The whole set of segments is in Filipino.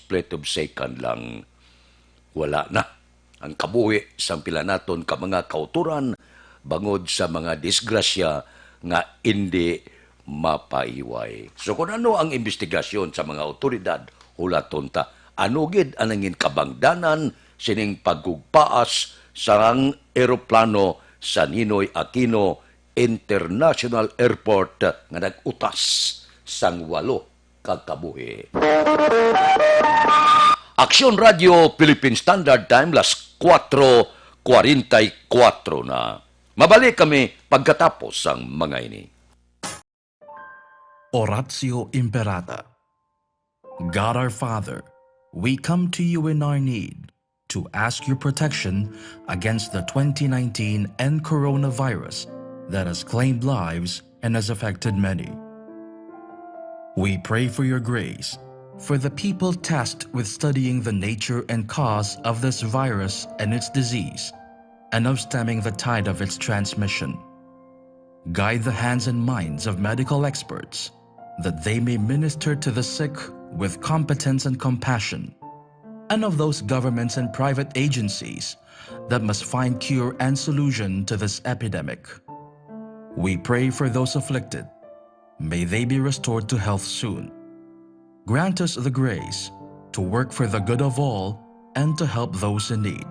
split of second lang. Wala na ang kabuhi sang pila naton ka mga kauturan bangod sa mga disgrasya nga hindi mapaiway. So kung ano ang investigasyon sa mga otoridad, hulaton ta. Ano gid anangin kabangdanan sining pagugpaas sarang eroplano sa Ninoy Aquino International Airport nga nag-utas sang 8 ka kabuhi. Aksyon Radio Philippine Standard Time, las 4:44 na. Mabalik kami pagkatapos ang mga ini. Oratio Imperata. God our Father, we come to you in our need to ask your protection against the 2019 and coronavirus that has claimed lives and has affected many. We pray for your grace for the people tasked with studying the nature and cause of this virus and its disease, and of stemming the tide of its transmission. Guide the hands and minds of medical experts that they may minister to the sick with competence and compassion, and of those governments and private agencies that must find cure and solution to this epidemic. We pray for those afflicted. May they be restored to health soon. Grant us the grace to work for the good of all and to help those in need.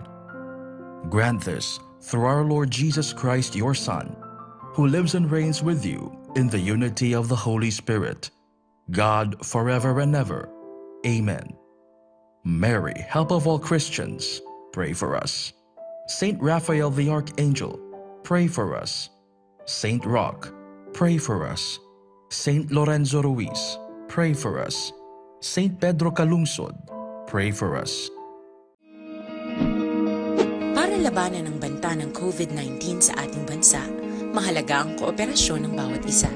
Grant this through our Lord Jesus Christ, your Son, who lives and reigns with you in the unity of the Holy Spirit, God forever and ever. Amen. Mary, help of all Christians, pray for us. Saint Raphael the Archangel, pray for us. Saint Roch, pray for us. Saint Lorenzo Ruiz, pray for us. Saint Pedro Calungsod, pray for us. Para labanan ang banta ng COVID-19 sa ating bansa, mahalaga ang kooperasyon ng bawat isa.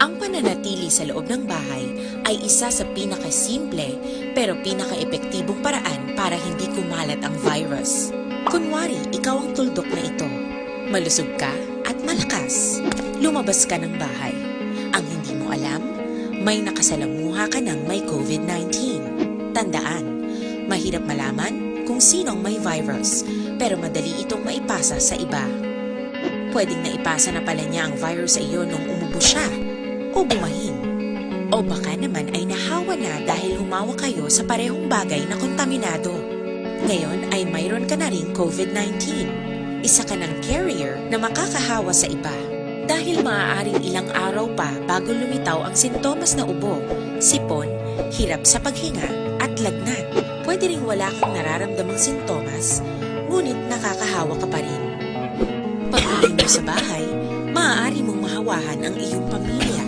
Ang pananatili sa loob ng bahay ay isa sa pinakasimple pero pinaka-epektibong paraan para hindi kumalat ang virus. Kunwari, ikaw ang tuldok na ito. Malusog ka at malakas. Lumabas ka ng bahay. Ang hindi mo alam, may nakasalamuha ka ng may COVID-19. Tandaan, mahirap malaman kung sinong may virus, pero madali itong maipasa sa iba. Pwedeng naipasa na pala niya ang virus sa iyo nung umubo siya o bumahin. O baka naman ay nahawa na dahil humawa kayo sa parehong bagay na kontaminado. Ngayon ay mayroon ka na ring COVID-19. Isa ka ng carrier na makakahawa sa iba. Dahil maaaring ilang araw pa bago lumitaw ang sintomas na ubo, sipon, hirap sa paghinga at lagnat. Pwede ring wala kang nararamdamang sintomas, ngunit nakakahawa ka pa rin. Pag-uwi mo sa bahay, maaari mong mahawahan ang iyong pamilya.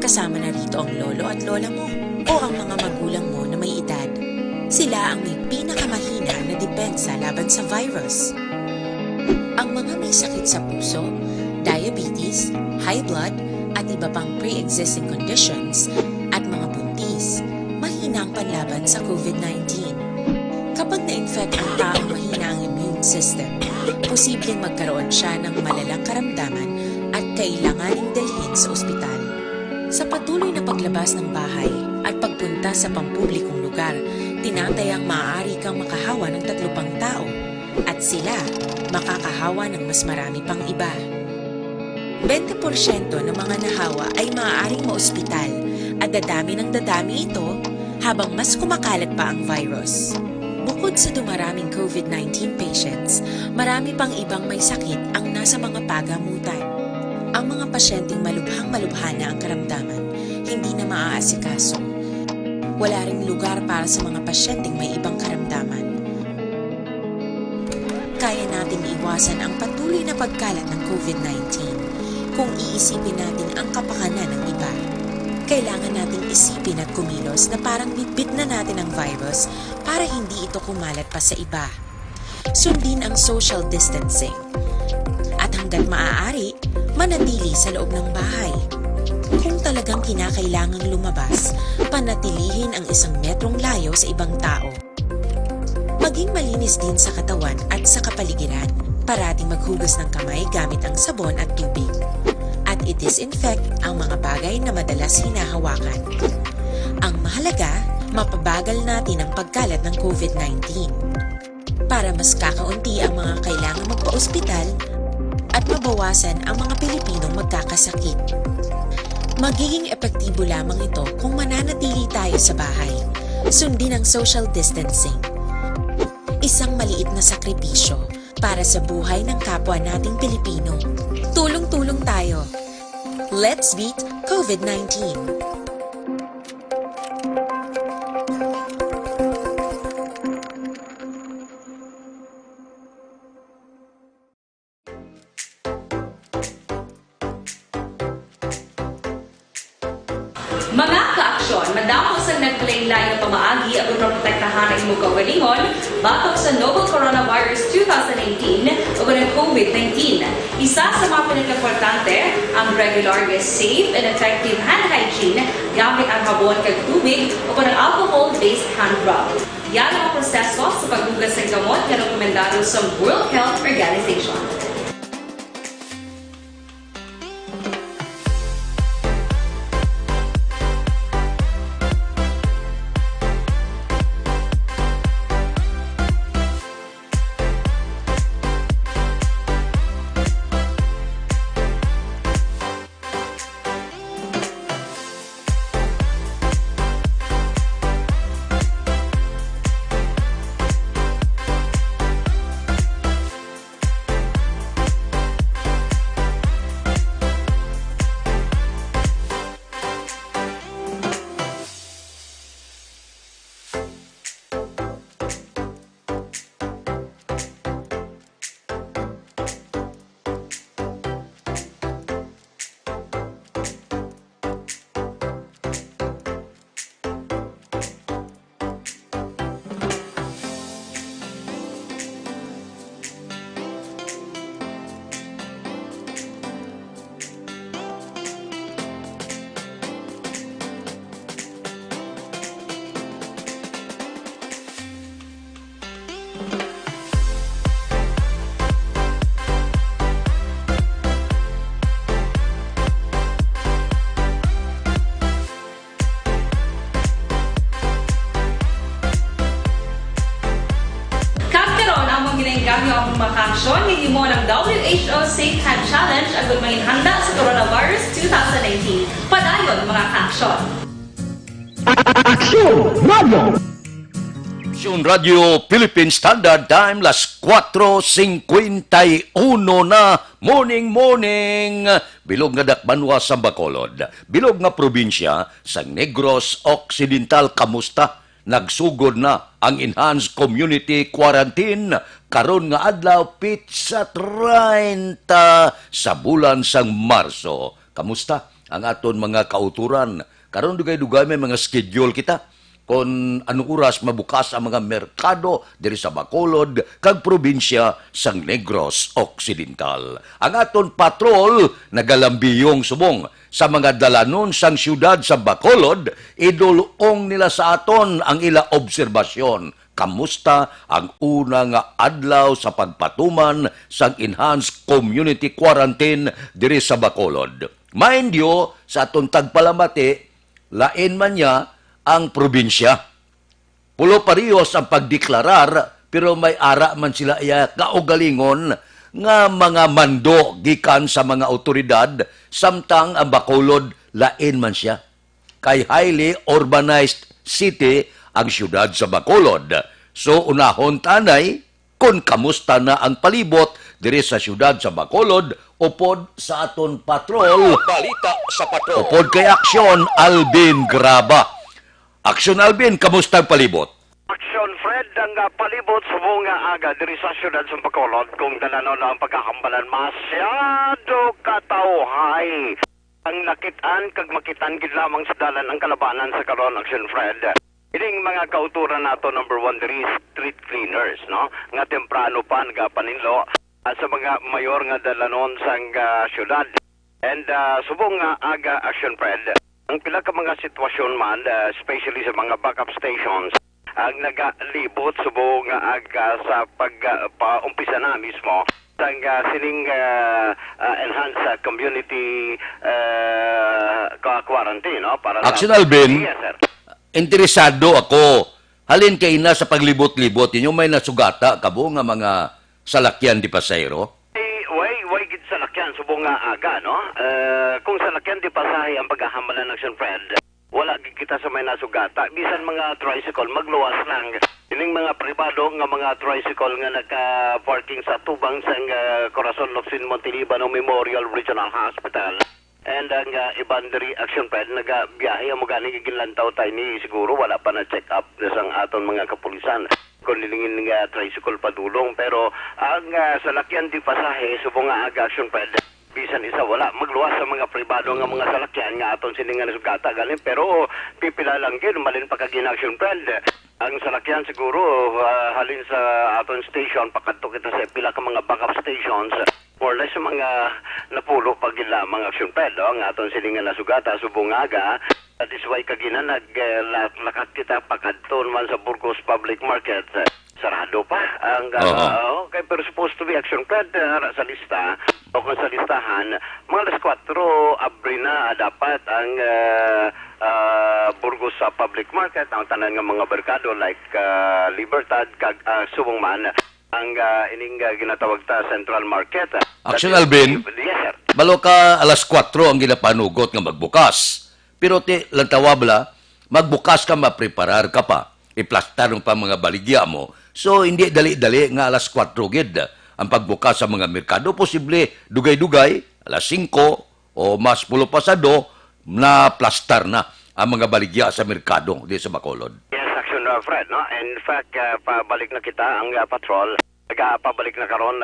Kasama na rito ang lolo at lola mo o ang mga magulang mo na may edad. Sila ang may pinakamahina na depensa laban sa virus. Ang mga may sakit sa puso, diabetes, high blood, at iba pang pre-existing conditions, at mga buntis, mahina ang panlaban sa COVID-19. Kapag na-infect ang taong mahina ang immune system, posibleng magkaroon siya ng malalang karamdaman at kailanganing dalhin sa ospital. Sa patuloy na paglabas ng bahay at pagpunta sa pampublikong lugar, tinatayang maaari kang makahawa ng 3 pang tao at sila makakahawa ng mas marami pang iba. 20% ng mga nahawa ay maaaring maospital at dadami ng dadami ito habang mas kumakalat pa ang virus. Bukod sa dumaraming COVID-19 patients, marami pang ibang may sakit ang nasa mga pagamutan. Ang mga pasyenteng malubhang-malubha na ang karamdaman, hindi na maaasikaso. Wala ring lugar para sa mga pasyenteng may ibang karamdaman. Kaya nating iwasan ang patuloy na pagkalat ng COVID-19 kung iisipin natin ang kapakanan ng iba. Kailangan nating isipin at kumilos na parang bitbit na natin ang virus para hindi ito kumalat pa sa iba. Sundin ang social distancing. At hanggat maaari, manatili sa loob ng bahay. Kung talagang kinakailangang lumabas, panatilihin ang 1 metrong layo sa ibang tao. Maging malinis din sa katawan at sa kapaligiran. Parating maghugas ng kamay gamit ang sabon at tubig. At i-disinfect ang mga bagay na madalas hinahawakan. Ang mahalaga, mapabagal natin ang pagkalat ng COVID-19. Para mas kakaunti ang mga kailangang magpa-ospital at mabawasan ang mga Pilipinong magkakasakit. Magiging epektibo lamang ito kung mananatili tayo sa bahay, sundin ang social distancing. Isang maliit na sakripisyo para sa buhay ng kapwa nating Pilipino. Tulong-tulong tayo. Let's beat COVID-19. Mga ka-aksyon, madamos ang nagpalaylay na pamaagi ang protektahan ang imong kaugalingon batok sa novel coronavirus 2018 o ng COVID-19. Isa sa mga pinaka-importante ang regular, safe and effective hand hygiene gamit ang habon kag tubig o ng alcohol-based hand rub. Yan ang proseso sa paghugas ng gamot na rekomendado sa World Health Organization. Ginagamit ang mga aksyon ng mo ng WHO Safe Hand Challenge agad maghihanda sa coronavirus 2019. Padayon mga aksyon. Aksyon Radio Philippine Standard Time, las 4:51 na morning. Bilog nga dakbanwa sa Bacolod. Bilog nga probinsya sa Negros Occidental. Kamusta? Nagsugod na ang enhanced community quarantine karon nga adlaw pitsa 30 sa bulan sang Marso. Kamusta ang aton mga kauturan? Karon dugay-dugay may mga schedule kita kung anong oras mabukas ang mga merkado diri sa Bacolod kag probinsya sang Negros Occidental. Ang aton patrol nagalambiyong subong sa mga dalanon sang syudad sa Bacolod, idulong nila sa aton ang ila obserbasyon. Kamusta ang una nga adlaw sa pagpatuman sang enhanced community quarantine diri sa Bacolod? Mind you, sa aton tagpalamati, lain man niya ang probinsya. Pulo parehos ang pagdeklarar, pero may ara man sila iya kaugalingon nga mga mando gikan sa mga otoridad, samtang ang Bacolod lain man siya. Kay highly urbanized city ang syudad sa Bacolod. So unahon tanay kung kamusta na ang palibot diri sa syudad sa Bacolod upod sa aton patrol. Balita sa patrol. Upod kay Aksyon Alvin Graba. Aksyon Alvin, kamusta ang palibot? Aksyon Fred, ang palibot sa mga aga diri sa syudad sa Bacolod kung dalanon na ang pagkakambalan masyado katawhay. Ang nakitaan kag makitan gid lamang sa dalan ang kalabanan sa karon Aksyon Fred. Ining mga kauturan nato number 1 diri street cleaners, no? Nga temprano pa nagapaninlo sa mga mayor nga dalanon sang syudad. And subong nga aga Aksyon Fred. Ang pila ka mga sitwasyon man, especially sa mga backup stations, ang nagalibot subong nga aga sa pag-umpisa na mismo sang sining enhanced community quarantine, no? Para Aksyon Alvin. Yes, sir. interesado ako. Halin kay na sa paglibot-libot, inyo may nasugata kabo nga mga salakyan di pasayro? Way gid sa lakyan subong nga aga, no? Kung sa lakyan di pasahe ang paghahamalan ng Aksyon Fred, wala gid kita sa may nasugata. Bisan mga tricycle magluwas lang. Ining mga pribado nga mga tricycle nga naka-parking sa tubang sa Corazon Locsin Montelibano Memorial Regional Hospital. And ang Ibandari Aksyon Fred nagabiyahe mo gani gilantaw tayo ni siguro wala pa na check up sang aton mga kapulisan kung nilingin nga tricycle padulong, pero ang salakyan di pasahe subong nga aga Aksyon Fred bisan isa wala magluwas sa mga pribado nga mga salakyan nga aton siningan sugata galing, pero pipila lang gid malin pa kagina Aksyon Fred. Ang salakyan siguro halin sa aton station pakadto kita sa pila ka mga backup stations, more or less mga napulo pag lamang Aksyon Fred ang aton siningan nasugata subong aga. That is why kagina naglakat kita pakadto man sa Burgos Public Market. Sarado pa ang okay, pero supposed to be Aksyon Fred sa lista o kung sa listahan mga alas 4 abri na dapat ang Burgos sa Public Market ang tanan nga mga merkado like Libertad kag subong man ang ining ginatawag ta Central Market. Aksyon Alvin, yes sir. balo ka alas 4 ang ginapanugot nga magbukas. Pero lantawabla, magbukas ka, mapreparar ka pa. Iplastar pa mga baligya mo. So, hindi dali-dali nga alas 4 gid ang pagbukas sa mga merkado. Posible, dugay-dugay, alas 5 o mas pulo pasado, na plastar na ang mga baligya sa merkado di sa Bacolod. Yes, Aksyon Fred, no? In fact, pabalik na kita ang patrol. Pabalik na karon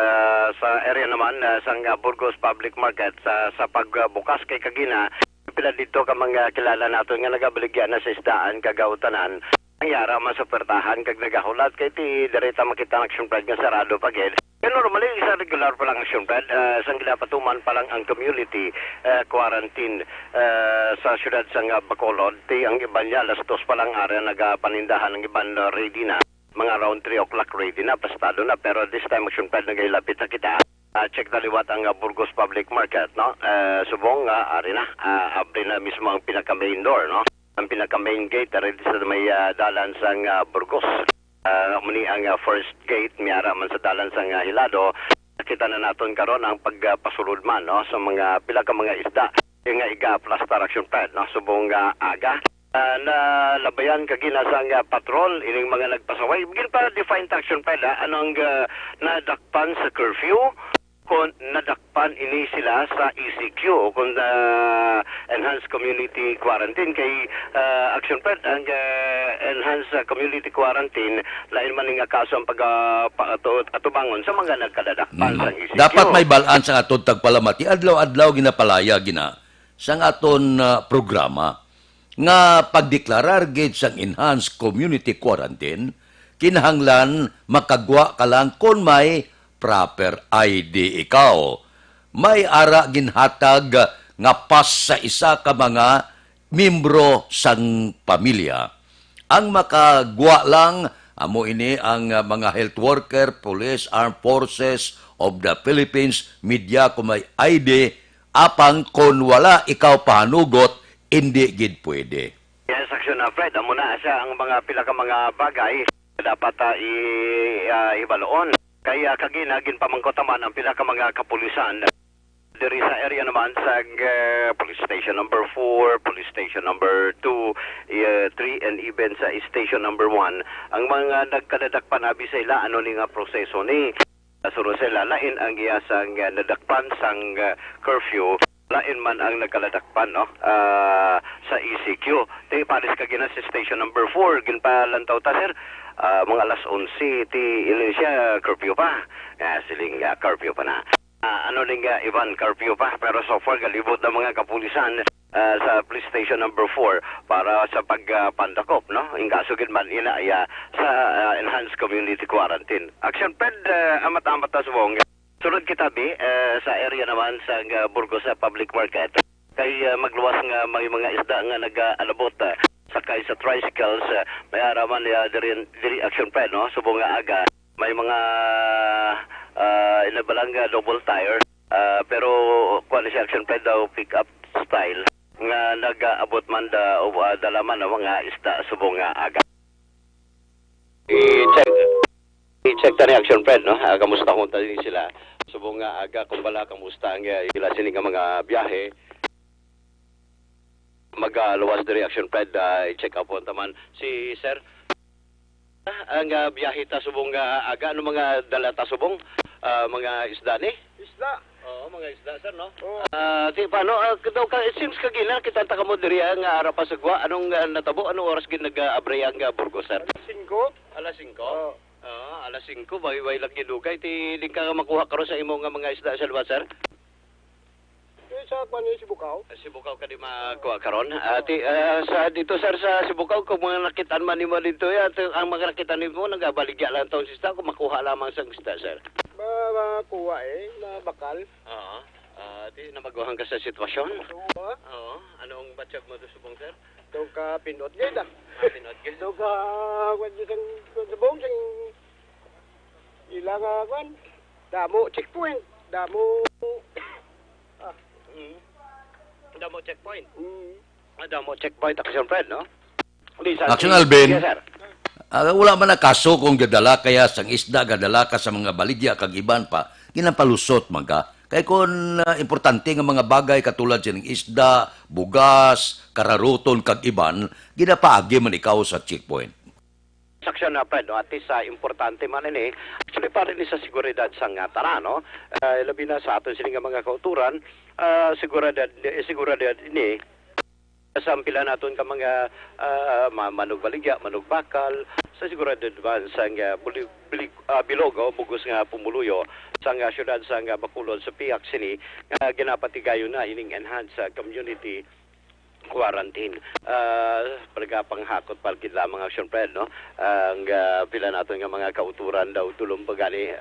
sa area naman sa Burgos Public Market sa pagbukas kay kagina. Pila dito ka mga kilala nato nga nagabaligya na sa isdaan kagautanan. Ang yara man sa pertahan kag nagahulat kay ti direta makita ang Aksyon Fred nga sarado pa gid. Pero normally isa regular pa lang Aksyon Fred sang ginapatuman pa lang ang community quarantine sa syudad sa Bacolod. Ti ang iban niya alas 2 pa lang area nagapanindahan ang iban ready na. Mga around 3 o'clock ready na, pastado na, pero this time Aksyon Fred nagailapit na kita. Check daliwat ang Burgos Public Market, no? Subong ari na, abri na mismo ang pinaka-main door, no? Ang pinaka-main gate, ready sa may dalan sa Burgos. Muni ang first gate, miyara man sa dalan sa Hilado. Nakita na naton karon ang pagpasulod man, no? Sa mga pila ka mga isda, yung iga-plastar Aksyon Fred, no? Subong aga. Na labayan kagina sa patrol, ining mga nagpasaway. Bigil para define Aksyon Fred, anong nadakpan sa curfew, kung nadakpan ini sila sa ECQ kung Enhanced Community Quarantine kay Aksyon Fred ang Enhanced Community Quarantine lain man nga kaso ang atubangon sa mga nagkadadakpan sa ECQ. Dapat may balaan sa aton tagpalamati adlaw-adlaw ginapalaya gina sa aton programa nga pagdeklarar gid sang Enhanced Community Quarantine kinahanglan makagwa ka lang kung may proper ID ikaw. May ara ginhatag nga pas sa isa ka mga membro sang pamilya. Ang makagwa lang amo ini ang mga health worker, police, armed forces of the Philippines, media kung may ID, apang kung wala ikaw pahanugot, hindi gid pwede. Yes, Aksyon Fred, amo na siya ang mga pila ka mga bagay dapat ibaloon. Kaya kagina ginpamangkotaman ang pila ka mga kapulisan diri sa area naman sa police station number 4, police station number 2, 3 and even sa station number 1. Ang mga nagkadadakpan abi sa ila ano ni nga proseso ni suro sila lain ang iya sang nadakpan sang curfew, lain man ang nagkaladakpan no sa ECQ. Ti palis kagina sa station number 4 ginpalantaw ta sir. Mga alas 11 ti siya curfew pa. Siling curfew pa na. Ano ning Ivan curfew pa pero so far galibot na mga kapulisan sa police station number 4 para sa pagpandakop no. Ingasugid man ina sa Enhanced Community Quarantine. Aksyon Fred amat-amat ta subong. Sunod kita bi sa area naman sa Burgos sa Public Market. Kay magluwas nga may mga isda nga nag-alabot sakay sa tricycles, may araman diri Aksyon Fred, no? Subong nga aga, may mga inabalang double tire, pero kuha na siya Aksyon Fred daw pick-up style. nga nag-abot man dalaman ng mga isda subong nga aga. I-check ta ni Aksyon Fred, no? Kamusta kung tali sila. Subong nga aga, kung bala, kamusta ang ila sini nga mga biyahe. Mag-luwas na Aksyon Fred, i-check up po taman. Si Sir, ang biyahe ta subong nga aga, ano mga dala ta subong? Mga isda ni? Isda. Oo, mga isda, sir, no? Oo. Di paano, since kagila, kita ta kamo diri nga ara pasagwa, anong natabo, anong oras gin nag-abray ang Burgos, sir? 5. Alas 5? Oo. Alas 5, way lang gidugay, ti di ka makuha karo sa imo nga mga isda sa luwas, sir? Sa Kwan si Bukaw. Sibukaw ka di makuha karon. Sa dito, sir, sa Sibukaw, kung mga nakitaan man nimo dito, ang mga nakitaan nimo, nagabaligya lang taong isda, kung makuha lamang sa isda, sir. Makuha na bakal. Oo. Di namaguhan ka sa sitwasyon? Oo. Oo. Anong batsyag mo doon subong, sir? Daw ka pinot gid. Pinot ka? Daw ka kwan di sang sabong sang ilang kwan. Damo checkpoint. Damo. Damo checkpoint. Mm. Damo checkpoint, Aksyon Fred, no? Aksyon, Alvin. Yes, sir. Wala man na kaso kung gadala kaya sang isda, gadala ka sa mga baligya, kag iban pa, ginapalusot mga. Kaya kung importante nga mga bagay katulad sining isda, bugas, kararuton, kag iban, ginapaagi man ikaw sa checkpoint. Aksyon na, Fred, no? At least importante man ini. Actually, para ni sa seguridad sang tara, no? Labi na sa aton sining mga kauturan, seguridad ini, sampila naton ka mga manugbaligya, manugbakal, sa seguridad ba sang bilogo, bugos nga pumuluyo, sang syudad sang Bacolod sa Piak sini, ginapatigayo na ining enhance community quarantine. Pagkapanghakot palkid lamang Aksyon Fred, no? Ang pila naton nga mga kauturan daw tulong pagani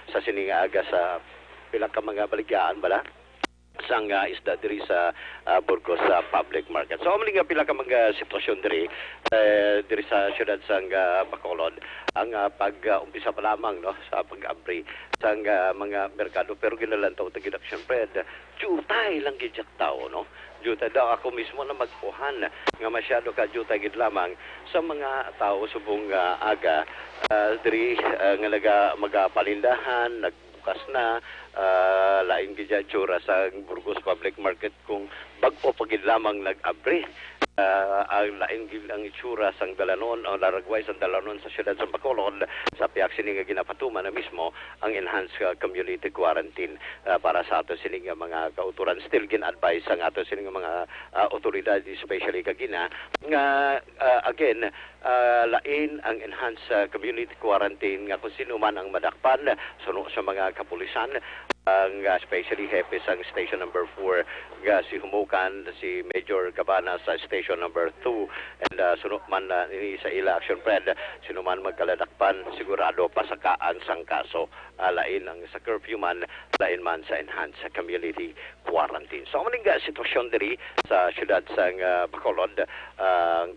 sa sininga aga sa pila ka mga baligyaan bala sang isda diri sa Burgos sa public market. So amli nga pila ka mga sitwasyon diri diri sa syudad sang Bacolod ang pag-umpisa pa lamang, no, sa pag-abri sang mga merkado, pero ginalantaw tagid Aksyon Fred jutay lang gid tao, no? Juta daw ako mismo na magpuhan nga masyado ka juta gid lamang sa mga tao subong aga diri nga magapalindahan, nagbukas na lain gid tsura sa Burgos Public Market kung bag-o pagid lamang nag-abri. Ang lain gid ang itsura sang dalanon o laragway sang dalanon sa siyudad sa Bacolod sa piyak sini nga ginapatuman na mismo ang enhanced community quarantine para sa ato sini nga mga kauturan. Still gin-advise ang ato sini nga mga otoridad, especially kagina nga again lain ang enhanced community quarantine nga kung sino man ang madakpan suno sa mga kapulisan, ang especially hepe sang station number 4 si Humukan, si Major Cabana sa station number 2, and sunod man ini sa ila Aksyon Fred, sino man magkaladakpan sigurado pasakaan sang kaso, lain ang sa curfew man, lain man sa enhanced community quarantine. So maning sitwasyon diri sa syudad sang Bacolod,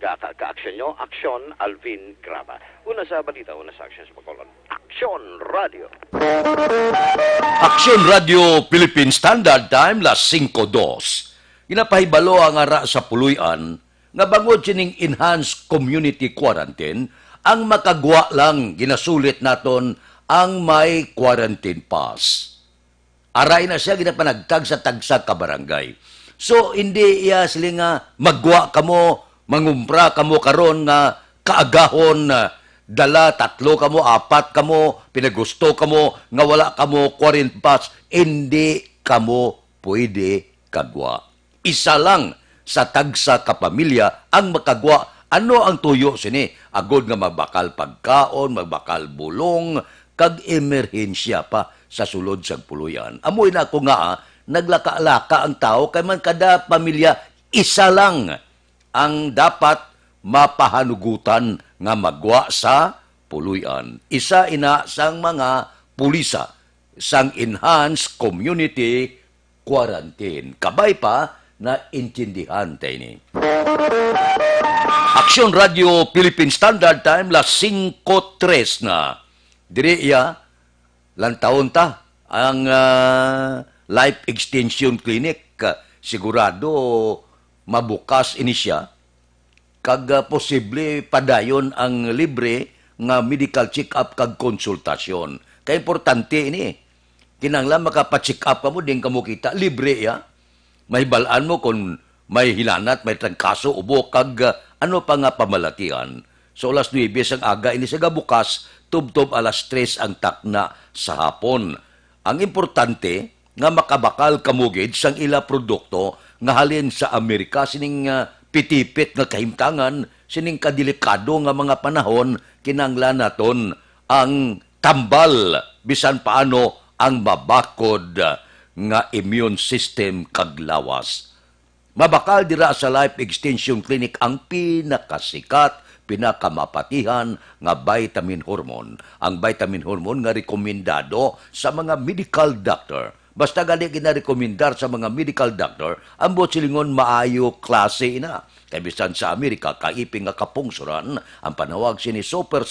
ka-aksyon nyo, Aksyon Alvin Graba. Una sa balita, una sa Aksyon sa Bacolod, Aksyon Radio. Aksyon Radio Philippine Standard Time las 5:02. Ginapahibalo ang ara sa puluyan nga bangod sining enhanced community quarantine ang makagwa lang ginasulit naton ang may quarantine pass. Aray na siya ginapanagtag sa tagsa ka barangay. So hindi iya sila nga magwa kamo, mangumpra kamo karon nga kaagahon dala 3 kamo, 4 kamo, pinagusto kamo nga wala kamo quarantine pass, hindi kamo pwede kagwa. Isa lang sa tagsa kapamilya ang makagwa. Ano ang tuyo sini? Agod nga magbakal pagkaon, magbakal bulong, kag emerhensya pa sa sulod sa puluyan. Amoy na ako nga, naglaka-laka ang tao, kay man kada pamilya, isa lang ang dapat mapahanugutan nga magwa sa puluyan. Isa ina sang mga pulisa sang enhanced community quarantine. Kabay pa na intindihan tayo ni. Aksyon Radio Philippine Standard Time las 5:03 na. Diri iya lantaon ta ang Life Extension Clinic. Sigurado mabukas ini siya, kag posible padayon ang libre nga medical check-up kag konsultasyon. Kaya importante ini. Kinanglan makapacheck up ka mo, din ka mo kita, libre ya. May balaan mo kung may hilanat, may trangkaso, ubo, kag ano pa nga pamalakihan. So alas 9 ang aga, ini sa bukas, tub-tub alas 3 ang takna sa hapon. Ang importante, nga makabakal kamugid sang ila produkto nga halin sa Amerika sining pitipit nga kahimtangan, sining kadelikado nga mga panahon, kinanglan naton ang tambal, bisan paano ang mabakod nga immune system kaglawas. Mabakal dira sa Life Extension Clinic ang pinakasikat, pinakamapatihan nga vitamin hormone. Ang vitamin hormone nga rekomendado sa mga medical doctor. Basta gali ginarekomendar sa mga medical doctor, ang botsilingon maayo klase na. Kaya bisan sa Amerika, kaiping nga kapungsuran, ang panawag sini Super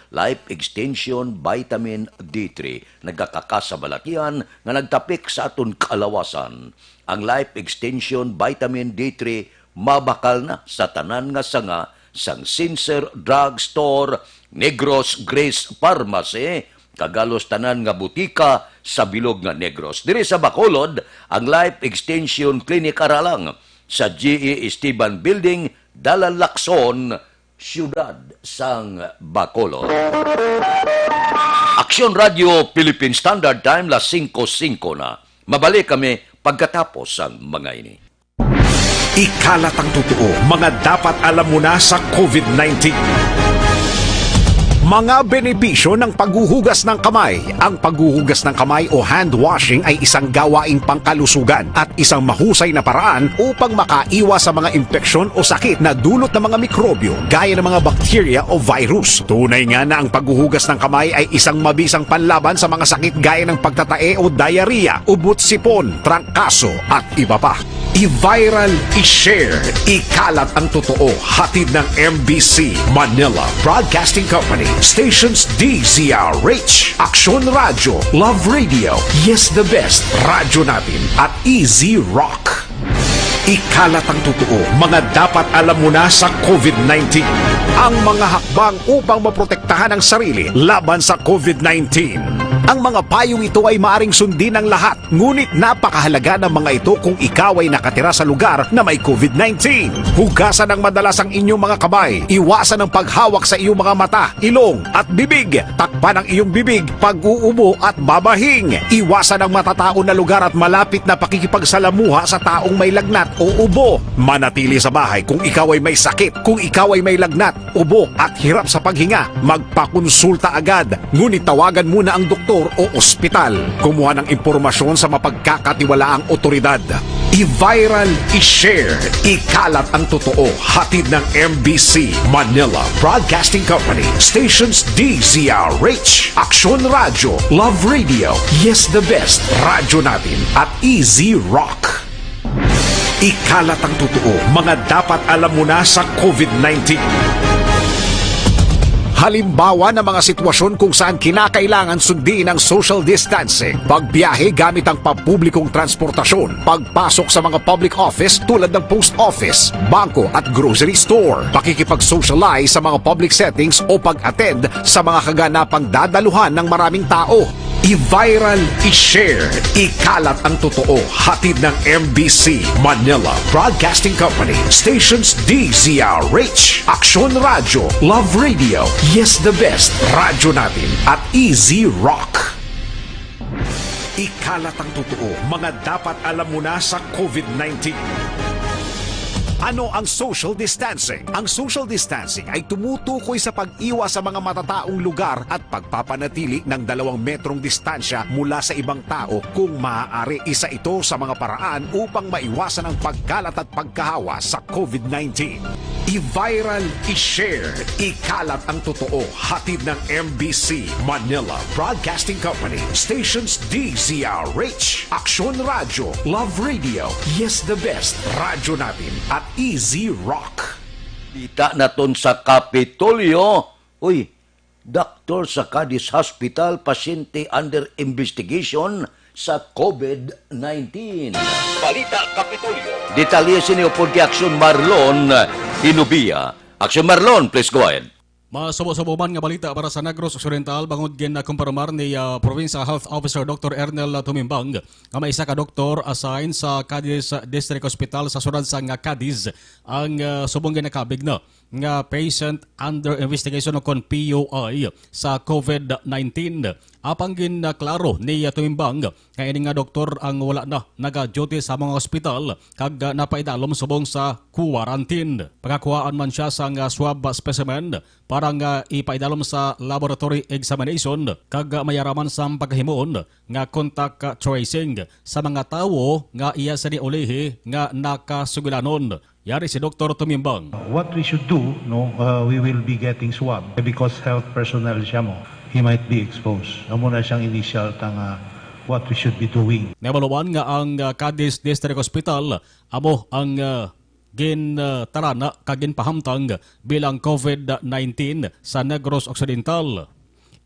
Life Extension Vitamin D3. Nagkakakas sa balakihan nga nagtapik sa aton kalawasan. Ang Life Extension Vitamin D3 mabakal na sa tanan nga sanga sang Sincer Drug Store, Negros Grace Pharmacy, kagalos tanan nga butika sa bilog nga Negros. Diri sa Bacolod, ang Life Extension Clinic aralang sa GE Esteban Building, Dalalakson, Siyudad sang Bacolod. Aksyon Radio Philippine Standard Time, las 5:05 na. Mabalik kami pagkatapos ang mga ini. Ikalat ang totoo, mga dapat alam mo na sa COVID-19. Mga benepisyo ng paghuhugas ng kamay. Ang paghuhugas ng kamay o hand washing ay isang gawaing pangkalusugan at isang mahusay na paraan upang makaiwas sa mga impeksyon o sakit na dulot ng mga mikrobyo gaya ng mga bakterya o virus. Tunay nga na ang paghuhugas ng kamay ay isang mabisang panlaban sa mga sakit gaya ng pagtatae o diarrhea, ubot-sipon, trangkaso at iba pa. I-viral, i-share, ikalat ang totoo. Hatid ng MBC Manila Broadcasting Company, stations DZRH, Aksyon Radio, Love Radio, Yes the Best, Radyo Natin at Easy Rock. Ikalat ang totoo, mga dapat alam mo na sa COVID-19. Ang mga hakbang upang maprotektahan ang sarili laban sa COVID-19. Ang mga payong ito ay maaring sundin ng lahat, ngunit napakahalaga ng mga ito kung ikaw ay nakatira sa lugar na may COVID-19. Hugasan ng madalas ang inyong mga kamay, iwasan ang paghawak sa iyong mga mata, ilong at bibig, takpan ang iyong bibig, pag-uubo at babahing, iwasan ang matatao na lugar at malapit na pakikipagsalamuha sa taong may lagnat o ubo. Manatili sa bahay kung ikaw ay may sakit, kung ikaw ay may lagnat, ubo at hirap sa paghinga, magpakonsulta agad, ngunit tawagan muna ang doktor o ospital. Kumuha ng impormasyon sa mapagkakatiwalaang otoridad. I-viral, i-share, ikalat ang totoo. Hatid ng MBC Manila Broadcasting Company, stations DZRH, Aksyon Radio, Love Radio, Yes the Best, Radyo Natin at Easy Rock. Ikalat ang totoo, mga dapat alam mo na sa COVID-19. Halimbawa ng mga sitwasyon kung saan kinakailangan sundin ang social distancing, pagbiyahe gamit ang pampublikong transportasyon, pagpasok sa mga public office tulad ng post office, bangko at grocery store, pakikipag-socialize sa mga public settings o pag-attend sa mga kaganapang dadaluhan ng maraming tao. I-viral, i-share, ikalat ang totoo. Hatid ng MBC Manila Broadcasting Company, stations DZRH, Aksyon Radio, Love Radio, Yes the Best, Radyo Natin at Easy Rock. Ikalat ang totoo, mga dapat alam mo na sa COVID-19. Ano ang social distancing? Ang social distancing ay tumutukoy sa pag-iwas sa mga matataong lugar at pagpapanatili ng 2 metrong distansya mula sa ibang tao kung maaari. Isa ito sa mga paraan upang maiwasan ang pagkalat at pagkahawa sa COVID-19. I-viral, i-share, ikalat ang totoo. Hatid ng MBC Manila Broadcasting Company, stations DZRH, Aksyon Radio, Love Radio, Yes the Best, Radyo Natin at Easy Rock. Dita naton sa Kapitolyo. Uy, doktor sa Cadiz Hospital, pasyente under investigation, sa COVID-19. Balita Kapitolyo. Detalye siniyo po di Aksyon Marlon Hinubia. Aksyon Marlon, please go ahead. Masubo-subuman nga balita para sa Negros Occidental bangod gin na kumpirmar ni Provincial Health Officer Dr. Ernel Tumimbang nga may isa ka doktor assigned sa Cadiz District Hospital sa sunod sa nga Cadiz ang subong ginakabig na nga patient under investigation kon PUI sa COVID-19. Apang klaro ni Tumimbang nga ini nga doktor ang wala na naga-duty sa mga ospital kag napaidalom subong sa quarantine. Pagkakuhaan man siya sa swab specimen para nga ipaidalom sa laboratory examination kag mayaraman sa paghimuon nga contact tracing sa mga tawo nga iya sa niulihi nga nakasugulanon. Yari si Dr. Tumimbang. What we should do, we will be getting swab because health personnel siya mo, he might be exposed. Amo na siyang initial tanga what we should be doing. Nabaluan nga ang Cadiz District Hospital amo ang tarana kagin pahamtang bilang COVID-19 sa Negros Occidental.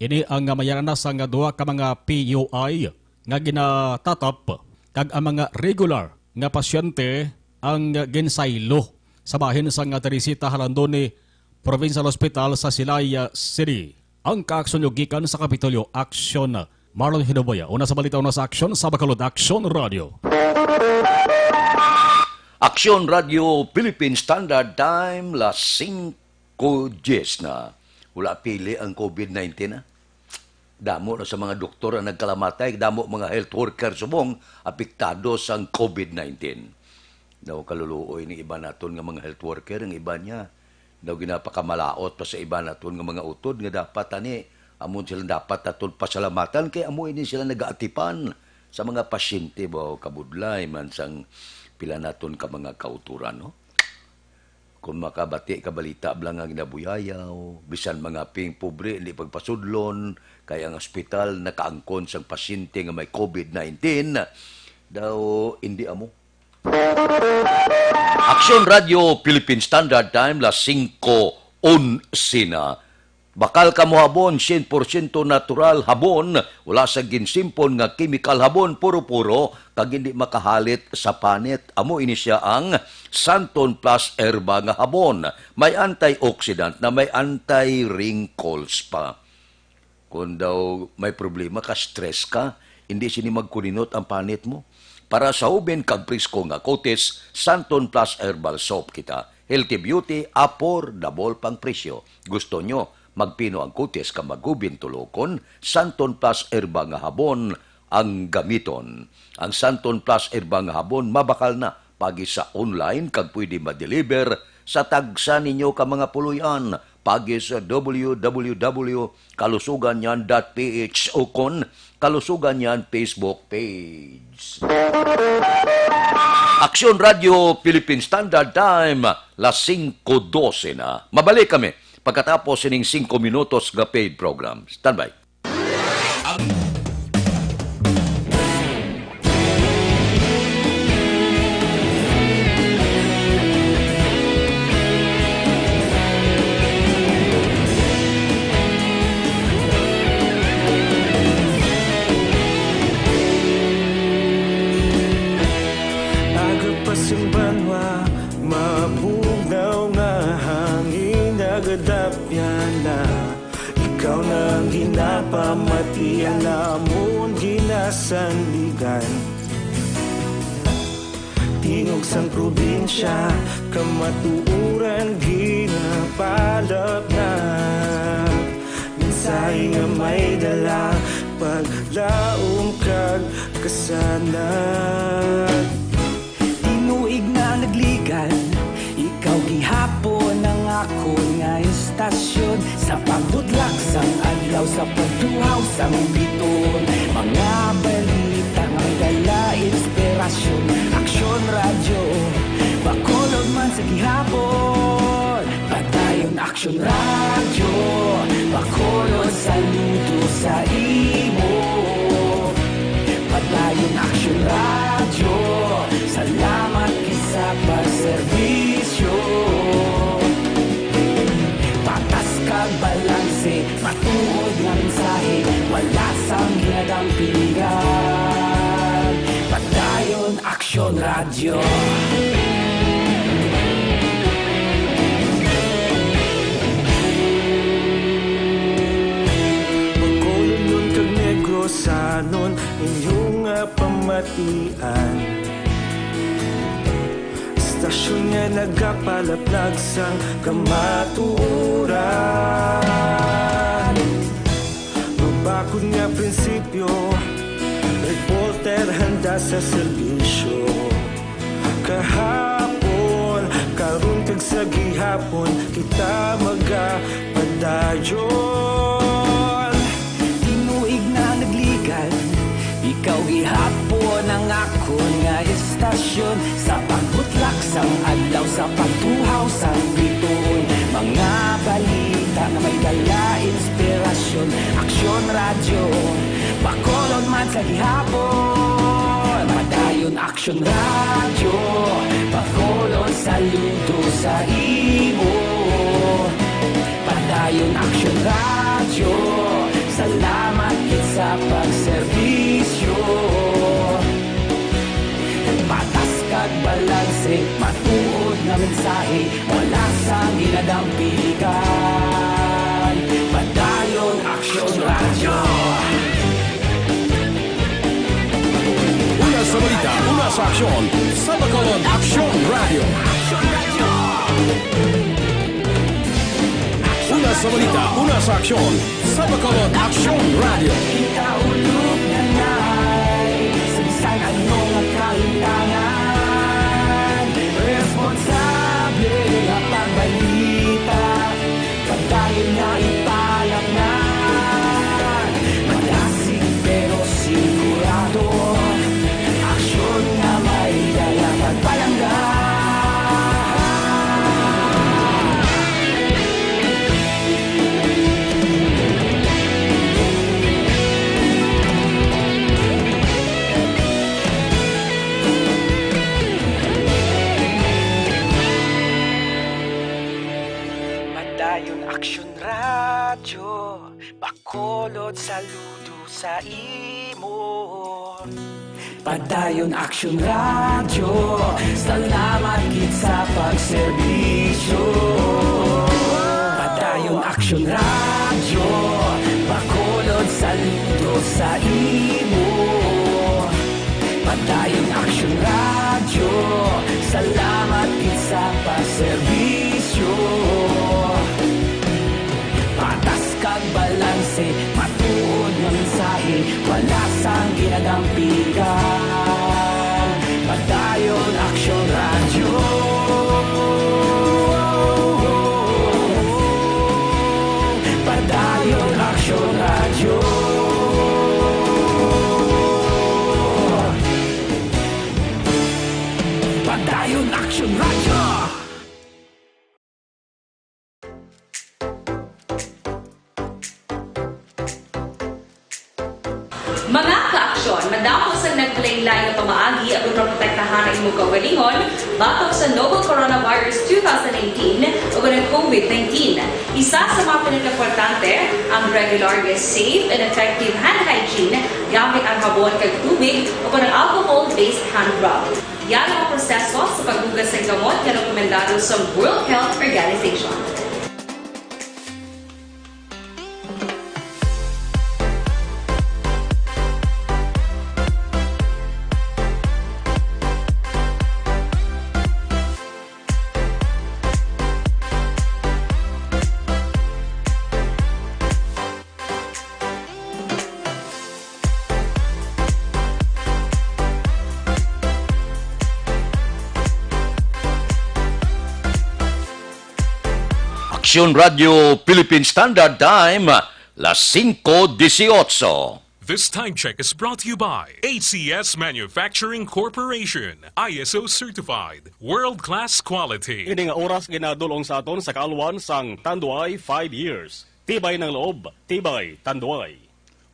Ini ang mayaranas ang duwa ka mga PUI nga ginatatap kag ang mga regular nga pasyente ang ginsaylo sa bahin sa nga Teresita Halandoni Provincial Hospital sa Silaya City. Ang kaaksyon gikan sa Kapitolyo Aksyon. Marlon Hinoboya, una sa balita, una sa Aksyon, sa Bacolod Aksyon Radio. Aksyon Radio Philippine Standard Time, las 5:10 na. Wala pili ang COVID-19 na. Damo na sa mga doktor ang nagkalamatay, damo mga health workers subong apektado sa COVID-19. Daw kaluluoy ng iba naton nga mga health worker, ang iba niya. Daw ginapakamalaot pa sa iba naton nga mga utod nga dapat amon sila dapat naton pasalamatan kay amo ini sila nagaatipan sa mga pasyente ba kabudlay man sang pila naton ka mga kauturan, no? Kung makabati kabalita blang nga ginabuyayaw, bisan mga ping pobre hindi pagpasudlon kay ang ospital nakaangkon sang pasyente nga may COVID-19 daw hindi amo. Aksyon Radio Philippine Standard Time, las 5:11 na. Bakal ka mo habon, 100% natural habon, wala sa ginsimpon nga chemical habon, puro-puro, kag hindi makahalit sa panit. Amo ini siya ang Santon Plus Herba nga habon. May antioxidant na may anti-wrinkles pa. Kung daw may problema ka, stress ka, hindi sini magkuninot ang panit mo. Para sa uben kag prisko nga kotes, Santon Plus Herbal Soap kita. Healthy beauty, affordable pang presyo. Gusto nyo, magpino ang kotes ka magubin tulokon, Santon Plus Herba nga habon ang gamiton. Ang Santon Plus Herba nga habon mabakal na pagi sa online kag pwede ma-deliver sa tagsa ninyo ka mga puluyan pagi sa www.kalusuganyan.ph o kon Kalusugan Yan Facebook page. Aksyon Radio Philippine Standard Time, las 5:12 na. Mabalik kami pagkatapos sining 5 minutos nga paid program. Standby. Ikaw nang ginapamati, alamon ginasandigan. Tingog sang probinsya, kamatuuran ginapalap na. Minsay nga may dala, paglaom kag kasanag. Tinuig na nagligan, ikaw gihapon ang ako nga istasyon. Sa pagbudlak sang adlaw, sa pagduhaw sang biton. Mga balita nga dala inspirasyon. Aksyon radyo, bakolod man sa gihapon. Padayon Aksyon radyo, bakolod saludo sa imo. Padayon Aksyon radyo, salamat kisa pagserbisyo. Patas kag balanse, matuod nga mensahe, wala sang ginadampingan. radyo. Magkulon nun kag negrosanon inyong pamatian. Istasyon nga nagapalaplag sang kamaturan. Magbakod nga prinsipyo, reporter handa sa serbisyo. Kahapon, karun kag sa gihapon, kita magapadayon. Tinuig na nagligan, ikaw gihapon ang akon nga istasyon. Sa pagbutlak sang adlaw, sa pagtuhaw sang bituon, mga balita na may dala inspirasyon. Aksyon radyo, bakolon man sa gihapon. Madayon Aksyon radyo, bakolon saludo sa imo. Padayon Aksyon radyo, salamat kit sa pagserbisyo. Patas kag balanse, matuod na mensahe, wala sang ginadampigan. Padayon Aksyon radyo. Una sa balita, una sa aksyon, sa Bacolod Aksyon Radio. Una sa balita, una sa aksyon, sa Bacolod Aksyon Radio. Ikaulog na na'y sa bisan anong kahintangan. Responsable na pagbalita, pagdayon na ipalaknan. Malasig pero sigurado, aksyon na may dalang pagpalanggan. Madayon Aksyon radyo, bakolod saludo sa imo. Padayon Aksyon radyo, salamat kit sa pagserbisyo. Padayon Aksyon radyo, bakolod saludo sa imo. Padayon Aksyon radyo, salamat kit sa pagserbisyo. Patas kag balanse, matuod nga mensahe, wala sang ginadampigan. Padayon Aksyon radyo. Padayon Aksyon radyo. Padayon Aksyon radyo. Mga ka-aksyon, madamo sa naglaylay na pamaagi at protektahan ang imong kaugalingon batok sa novel coronavirus 2018 o ng COVID-19. Isa sa mga pinaka-importante ang regular, safe, and effective hand hygiene gamit ang habon kag tubig o ng alcohol-based hand rub. Yan ang proseso sa paghugas ng gamot na rekomendado sa World Health Organization. Aksyon Radio Philippine Standard Time, las 5:18. This time check is brought to you by ACS Manufacturing Corporation, ISO certified, world-class quality. Ini nga oras ginadulong sa aton sa kaaluan sang Tanduay 5 years. Tibay ng loob, tibay Tanduay.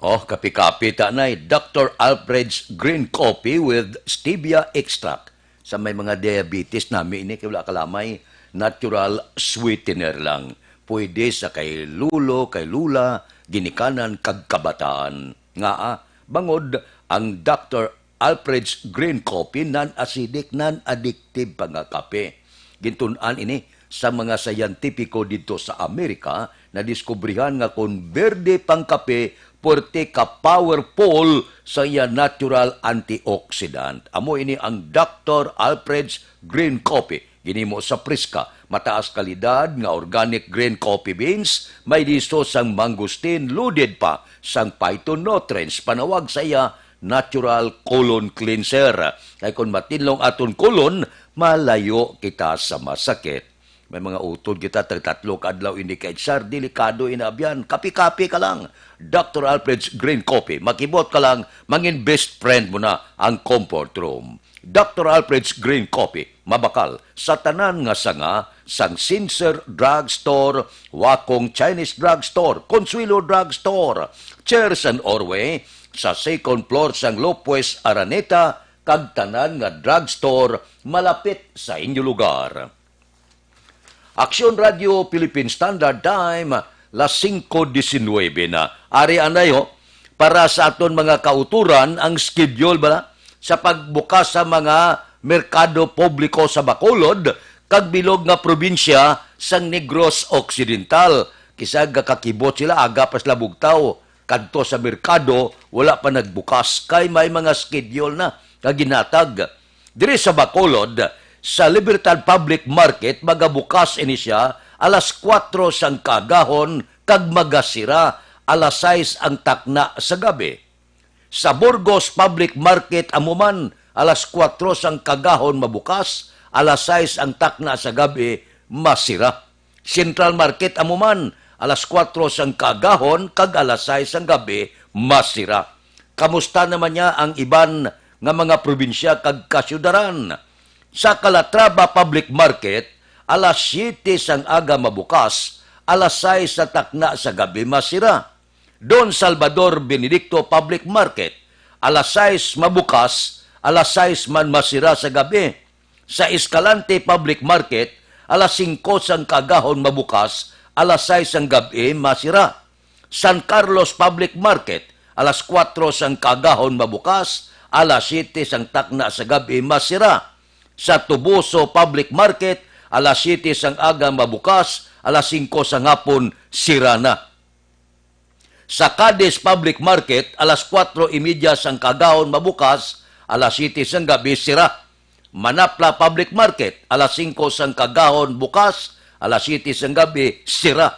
Oh, kapi-kapi tanay, Dr. Alfred's Green Coffee with Stevia Extract. Sa may mga diabetes namin, ini kaya wala kalamay, natural sweetener lang. Pwede sa kay lulo, kay lula, ginikanan, kag kabataan. Nga bangod ang Dr. Alfred's Green Coffee, non-acidic, non-addictive pa nga kape. Gintunan ini sa mga sayantipiko dito sa Amerika na diskubrihan nga kung berde pang kape, puwerte ka powerful sa iya natural antioxidant. Amo ini ang Dr. Alfred's Green Coffee. Ginimo sa Priska, mataas kalidad nga organic green coffee beans, may listo sang mangustin, loaded pa sang phytonutrients, panawag sa iya natural colon cleanser. Kaya kung matinlong aton colon, malayo kita sa masakit. May mga utod kita, tatlo kadlaw ini kay sir, delikado inabyan, kapi-kapi ka lang. Dr. Alfred's Green Coffee, makibot ka lang, mangin best friend mo na ang comfort room. Dr. Alfred's Green Coffee, mabakal sa tanan nga sanga, sang Sincer Drugstore, Wakong Chinese Drugstore, Consuelo Drugstore, Cheers and Orway, sa second floor sang Lopez Araneta, kag tanan nga drugstore malapit sa inyo lugar. Aksyon Radio Philippine Standard Time, las 5:19 na. Ari anayo, para sa aton mga kauturan, ang schedule ba sa pagbukas sa mga merkado publiko sa Bacolod, kag bilog nga probinsya sang Negros Occidental. Kisag kakibot sila, aga pas labugtaw. Kadto sa merkado, wala pa nagbukas, kay may mga schedule na kaginatag. Diri sa Bacolod, sa Libertad Public Market, magabukas ini siya alas 4 sang kagahon, kag magasira alas 6 ang takna sa gabi. Sa Burgos Public Market amuman, alas 4 sang kagahon mabukas, alas 6 ang takna sa gabi masira. Central Market amuman, alas 4 sang kagahon, kag alas 6 ang gabi masira. Kamusta naman niya ang iban nga mga probinsya kag kasyudaran? Sa Calatrava Public Market, alas 7 sang aga mabukas, alas 6 sa takna sa gabi masira. Don Salvador Benedicto Public Market, alas 6 mabukas, alas 6 man masira sa gabi. Sa Escalante Public Market, alas 5 sang kagahon mabukas, alas 6 sang gabi masira. San Carlos Public Market, alas 4 sang kagahon mabukas, alas 7 sang takna sa gabi masira. Sa Tubuso Public Market, alas 7 sang aga mabukas, alas 5 sang hapon sira na. Sa Cadiz Public Market, alas 4:30 sang kagahon mabukas, alas 7 sang gabi sira. Manapla Public Market, alas 5 sang kagahon bukas, alas 7 sang gabi sira.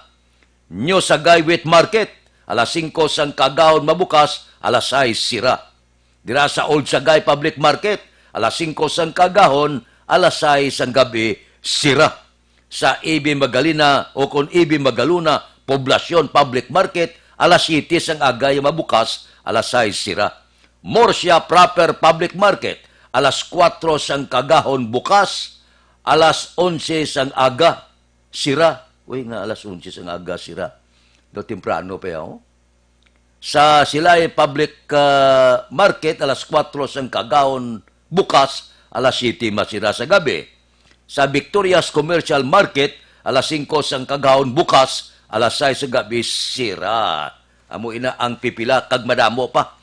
New Sagay Wheat Market, alas 5 sang kagahon mabukas, alas 6 sira. Dira sa Old Sagay Public Market, alas 5 sang kagahon, alas 6 sang gabi sira. Sa Ibi Magalina o kung Ibi Magaluna Poblasyon Public Market, alas 7 sang aga mabukas, alas 6 sira. Morsia Proper Public Market, alas 4 sang kagahon bukas, alas 11 sang aga sira. Uy nga, alas 11 sang aga sira. Do temprano pa yan. Sa Silay Public Market, alas 4 sang kagahon bukas, alas 7 masira sa gabi. Sa Victoria's Commercial Market, alas 5 sang kagahon bukas, alas 6 sa gabi sira. Amo ina ang pipila kag madamo pa.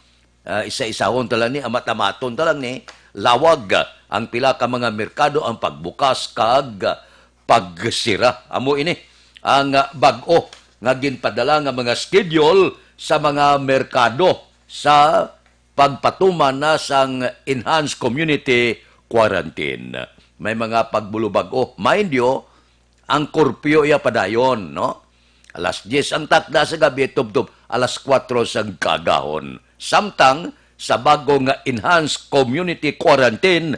Isa-isahon talang ni, amat-amaton talang ni, lawag ang pila ka mga merkado ang pagbukas kag pagsira. Amo ini ang bag-o nga ginpadala nga mga schedule sa mga merkado sa pagpatuman na sang enhanced community quarantine. May mga pagbulubag-o. Mind you, ang kurpyo iya padayon, no? Alas 10 ang takda sa gabi, tub-tub, alas 4 sang kagahon. Samtang, sa bago nga enhanced community quarantine,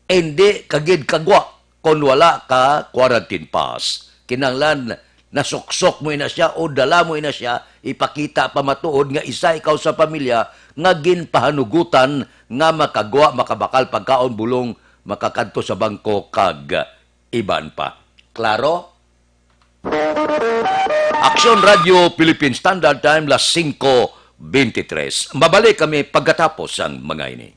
hindi kagid kagwa kung wala ka quarantine pass. Kinanglan, nasuksok mo ina siya o dala mo ina siya, ipakita pa matuod nga isa ikaw sa pamilya, nga ginpahanugutan nga makagwa, makabakal pagkaon bulong, makakanto sa bangko kag iban pa. Klaro? Aksyon Radio Philippine Standard Time, las 5:23. Mabalik kami pagkatapos ang mga ini.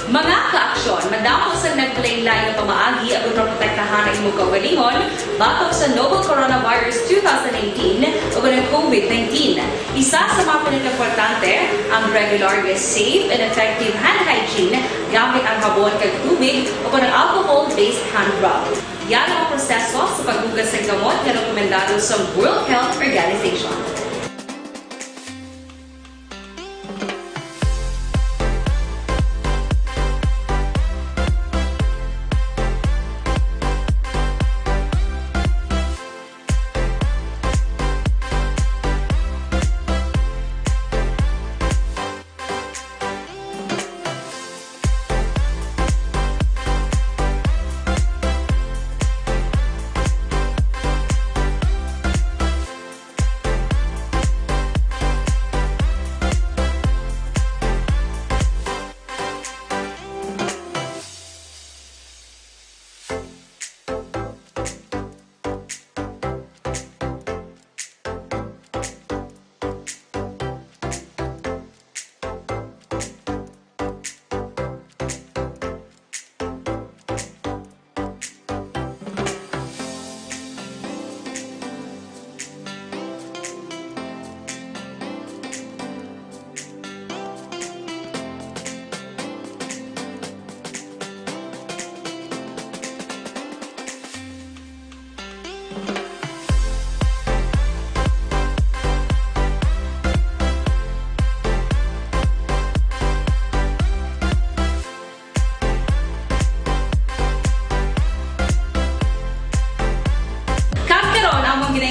Mga ka-aksyon, madamo sa nagpalaylay ng pamaagi at protektahan ang imong kaugalingon batok sa novel coronavirus 2018 o ng COVID-19. Isa sa mga pinaka-importante ang regular, safe, and effective hand hygiene gamit ang habon kag tubig o ng alcohol-based hand rub. Yan ang proseso sa paghugas ng gamot na rekomendado sa World Health Organization.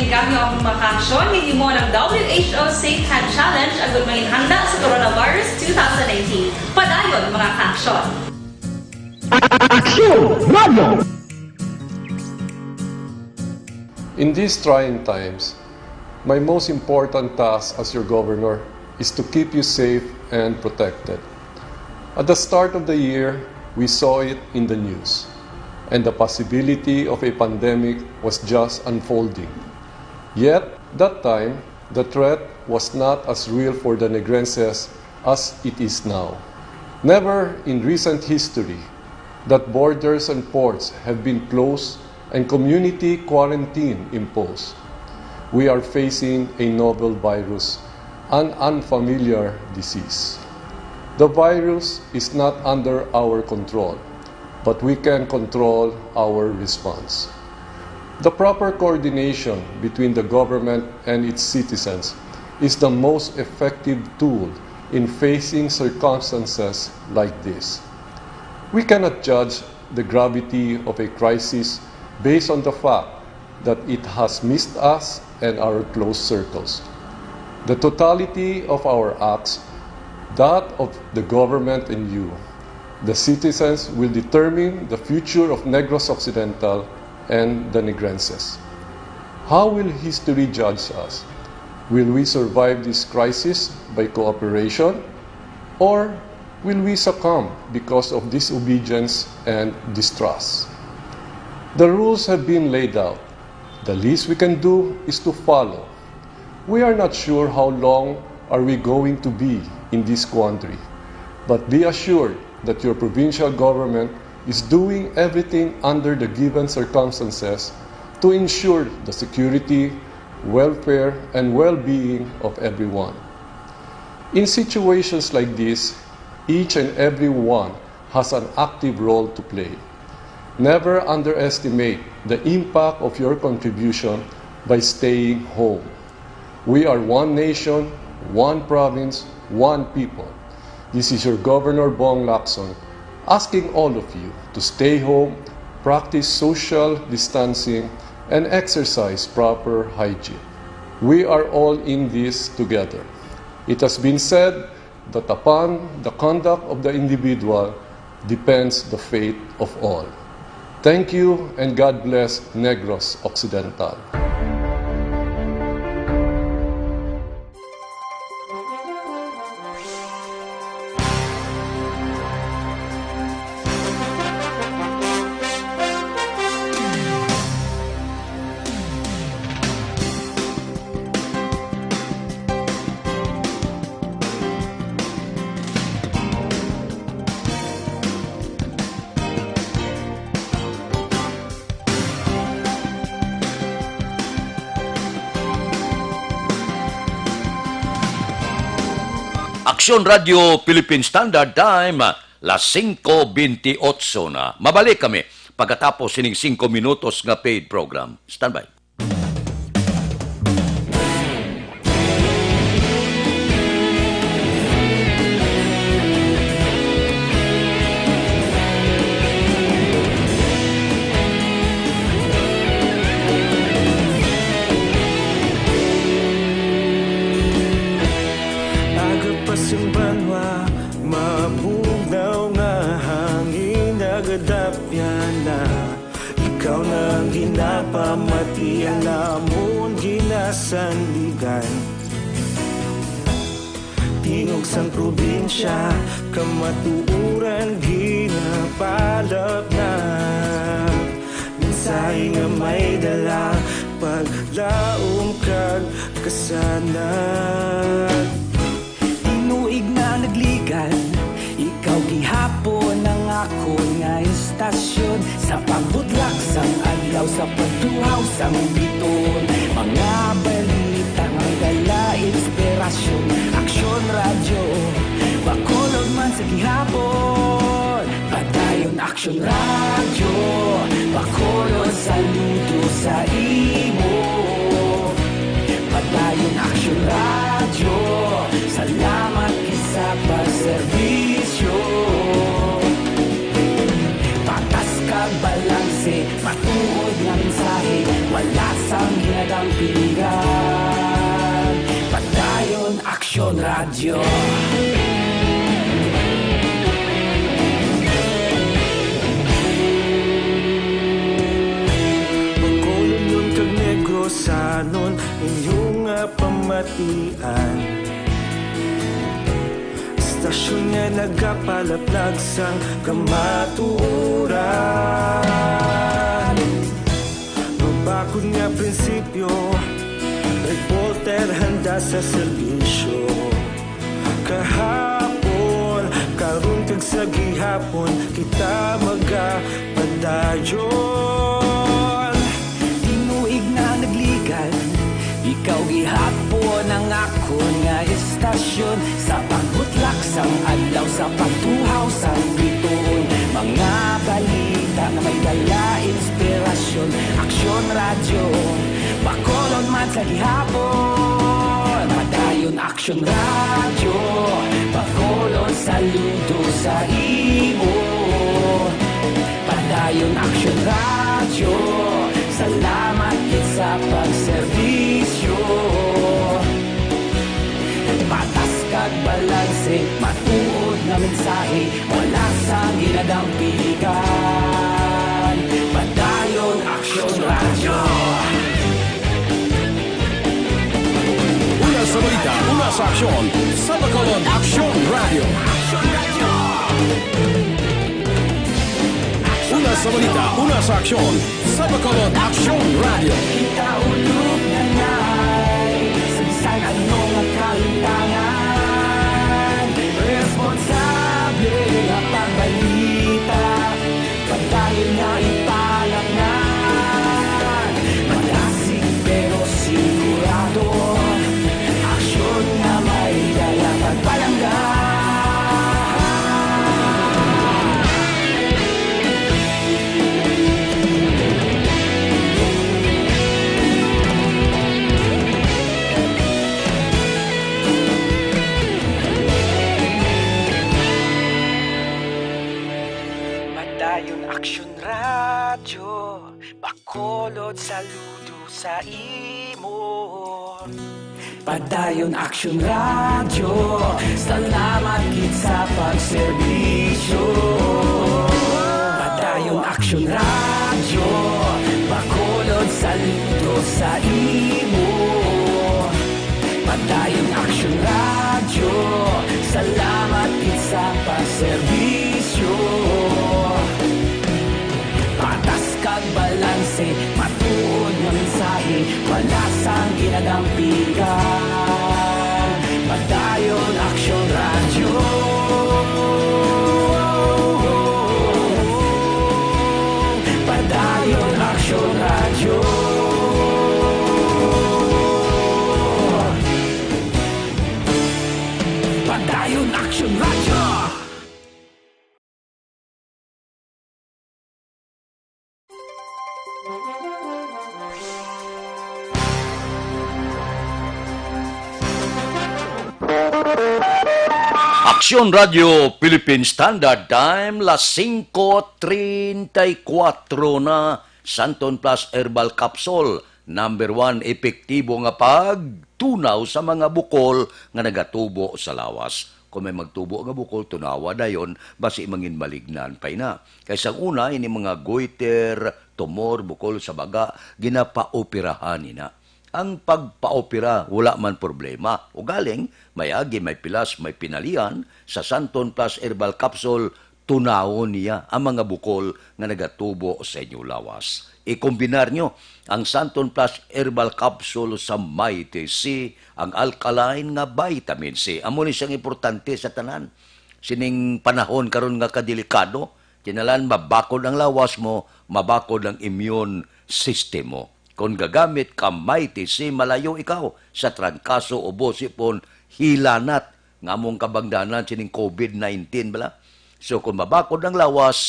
Gamit ang mga aksyon, hindi mo ng WHO Safe Hand Challenge agad may handa sa coronavirus 2019. Padayon mga aksyon. In these trying times, my most important task as your governor is to keep you safe and protected. At the start of the year, we saw it in the news, and the possibility of a pandemic was just unfolding. Yet, that time, the threat was not as real for the Negrenses as it is now. Never in recent history that borders and ports have been closed and community quarantine imposed. We are facing a novel virus, an unfamiliar disease. The virus is not under our control, but we can control our response. The proper coordination between the government and its citizens is the most effective tool in facing circumstances like this. We cannot judge the gravity of a crisis based on the fact that it has missed us and our close circles. The totality of our acts, that of the government and you, the citizens, will determine the future of Negros Occidental and the Negrenses. How will history judge us? Will we survive this crisis by cooperation, or will we succumb because of disobedience and distrust? The rules have been laid out. The least we can do is to follow. We are not sure how long are we going to be in this quandary, but be assured that your provincial government is doing everything under the given circumstances to ensure the security, welfare, and well-being of everyone. In situations like this, each and every one has an active role to play. Never underestimate the impact of your contribution by staying home. We are one nation, one province, one people. This is your Governor Bong Lacson asking all of you to stay home, practice social distancing, and exercise proper hygiene. We are all in this together. It has been said that upon the conduct of the individual depends the fate of all. Thank you, and God bless Negros Occidental. Aksyon Radio Philippine Standard Time, las 5:28 na. Mabalik kami pagkatapos sining 5 minutos nga paid program. Standby. Agapasang banwa, mabugnaw nga hangin agadapyan na. Ikaw na ang ginapamatian namon ginasandigan. Tingog sang probinsya, kamatuuran ginapalap na. Minsay nga may dala, paglaom kag kasanag. Tinuig na nagligan, ikaw gihapon ang ako nga istasyon. Sa pagbudlak sang adlaw, sa pagtuhaw sang biton. Mga balita nga dala inspirasyon. Aksyon radyo, bakulog man sa gihapon. Padayon aksyon radyo, bakulog saludo sa imo. Padayon aksyon radyo, salamat sa pagserbisyo. Patas kag balanse, matuod nga mensahe, wala sang ginadampingan. Padayon aksyon radyo. Pagkulong yung kag negrosanon, inyong pamatian. Stasyon nga nagapalaplag sang kamatuuran. Mabakod nga prinsipyo, reporter handa sa serbisyo. Kahapon, karong kag sa gihapon, kita magapadayon. Tinuig na nagligan, ikaw gihapon ang ako nga istasyon. Sa pagbutlak sang adlaw, sa pagtuhaw sang biton. Mga balita na may dala inspirasyon. Aksyon radyo, bakolon man sa gihapon. Padayon aksyon radyo, bakolon saludo sa imo. Padayon aksyon radyo, salamat sa pagserbisyo. Patas kag balanse, matuod na mensahe, wala sang ginadampingan. Padayon aksyon radyo. Una sa balita, una sa aksyon, sa Bacolod Aksyon Radio. Una sa balita, una sa aksyon, sa Bacolod Aksyon Radio. Kita ulog na ngay, sa bisan anong kalintangan. Responsable na pagbalita, pagdayon na ipalaknan. Malasig pero sigurado, aksyon na may dala pagpalanggan. Padayon aksyon radyo, bakolod saludo sa imo. Padayon aksyon radyo, salamat gid sa pagserbisyo. Padayon aksyon radyo, bakolod saludo sa imo. Padayon aksyon radyo, salamat gid sa pagserbisyo. Patas kag balanse, matuod nga mensahe, wala sang ginadampigan. Padayon aksyon radyo. Padayon aksyon radyo. Padayon Aksyon Radio Philippine Standard Time, las 5:34 na. Santon Plus Herbal Capsule, number 1, epektibo nga pagtunaw sa mga bukol nga nagatubo sa lawas. Kung may magtubo nga bukol, tunawa dayon, basi mangin malignan pa na. Kaysa una, ini mga goiter, tumor, bukol sa baga, ginapaoperahan nina. Ang pagpaopera, wala man problema. O galing, may agi, may pilas, may pinalian, sa Santon Plus Herbal Capsule, tunawon niya ang mga bukol nga nagatubo sa inyong lawas. I-kombinar nyo ang Santon Plus Herbal Capsule sa Mighty C, ang alkaline nga vitamin C. Amo ni siyang importante sa tanan. Sining panahon karon nga kadelikado, kinalan mabakod ang lawas mo, mabakod ang immune system mo. Kung gagamit ka Mighty C, malayo ikaw sa trangkaso o bosipon, hilanat nga mong kabangdanan sining COVID-19 bala. So kung mabakod ang lawas,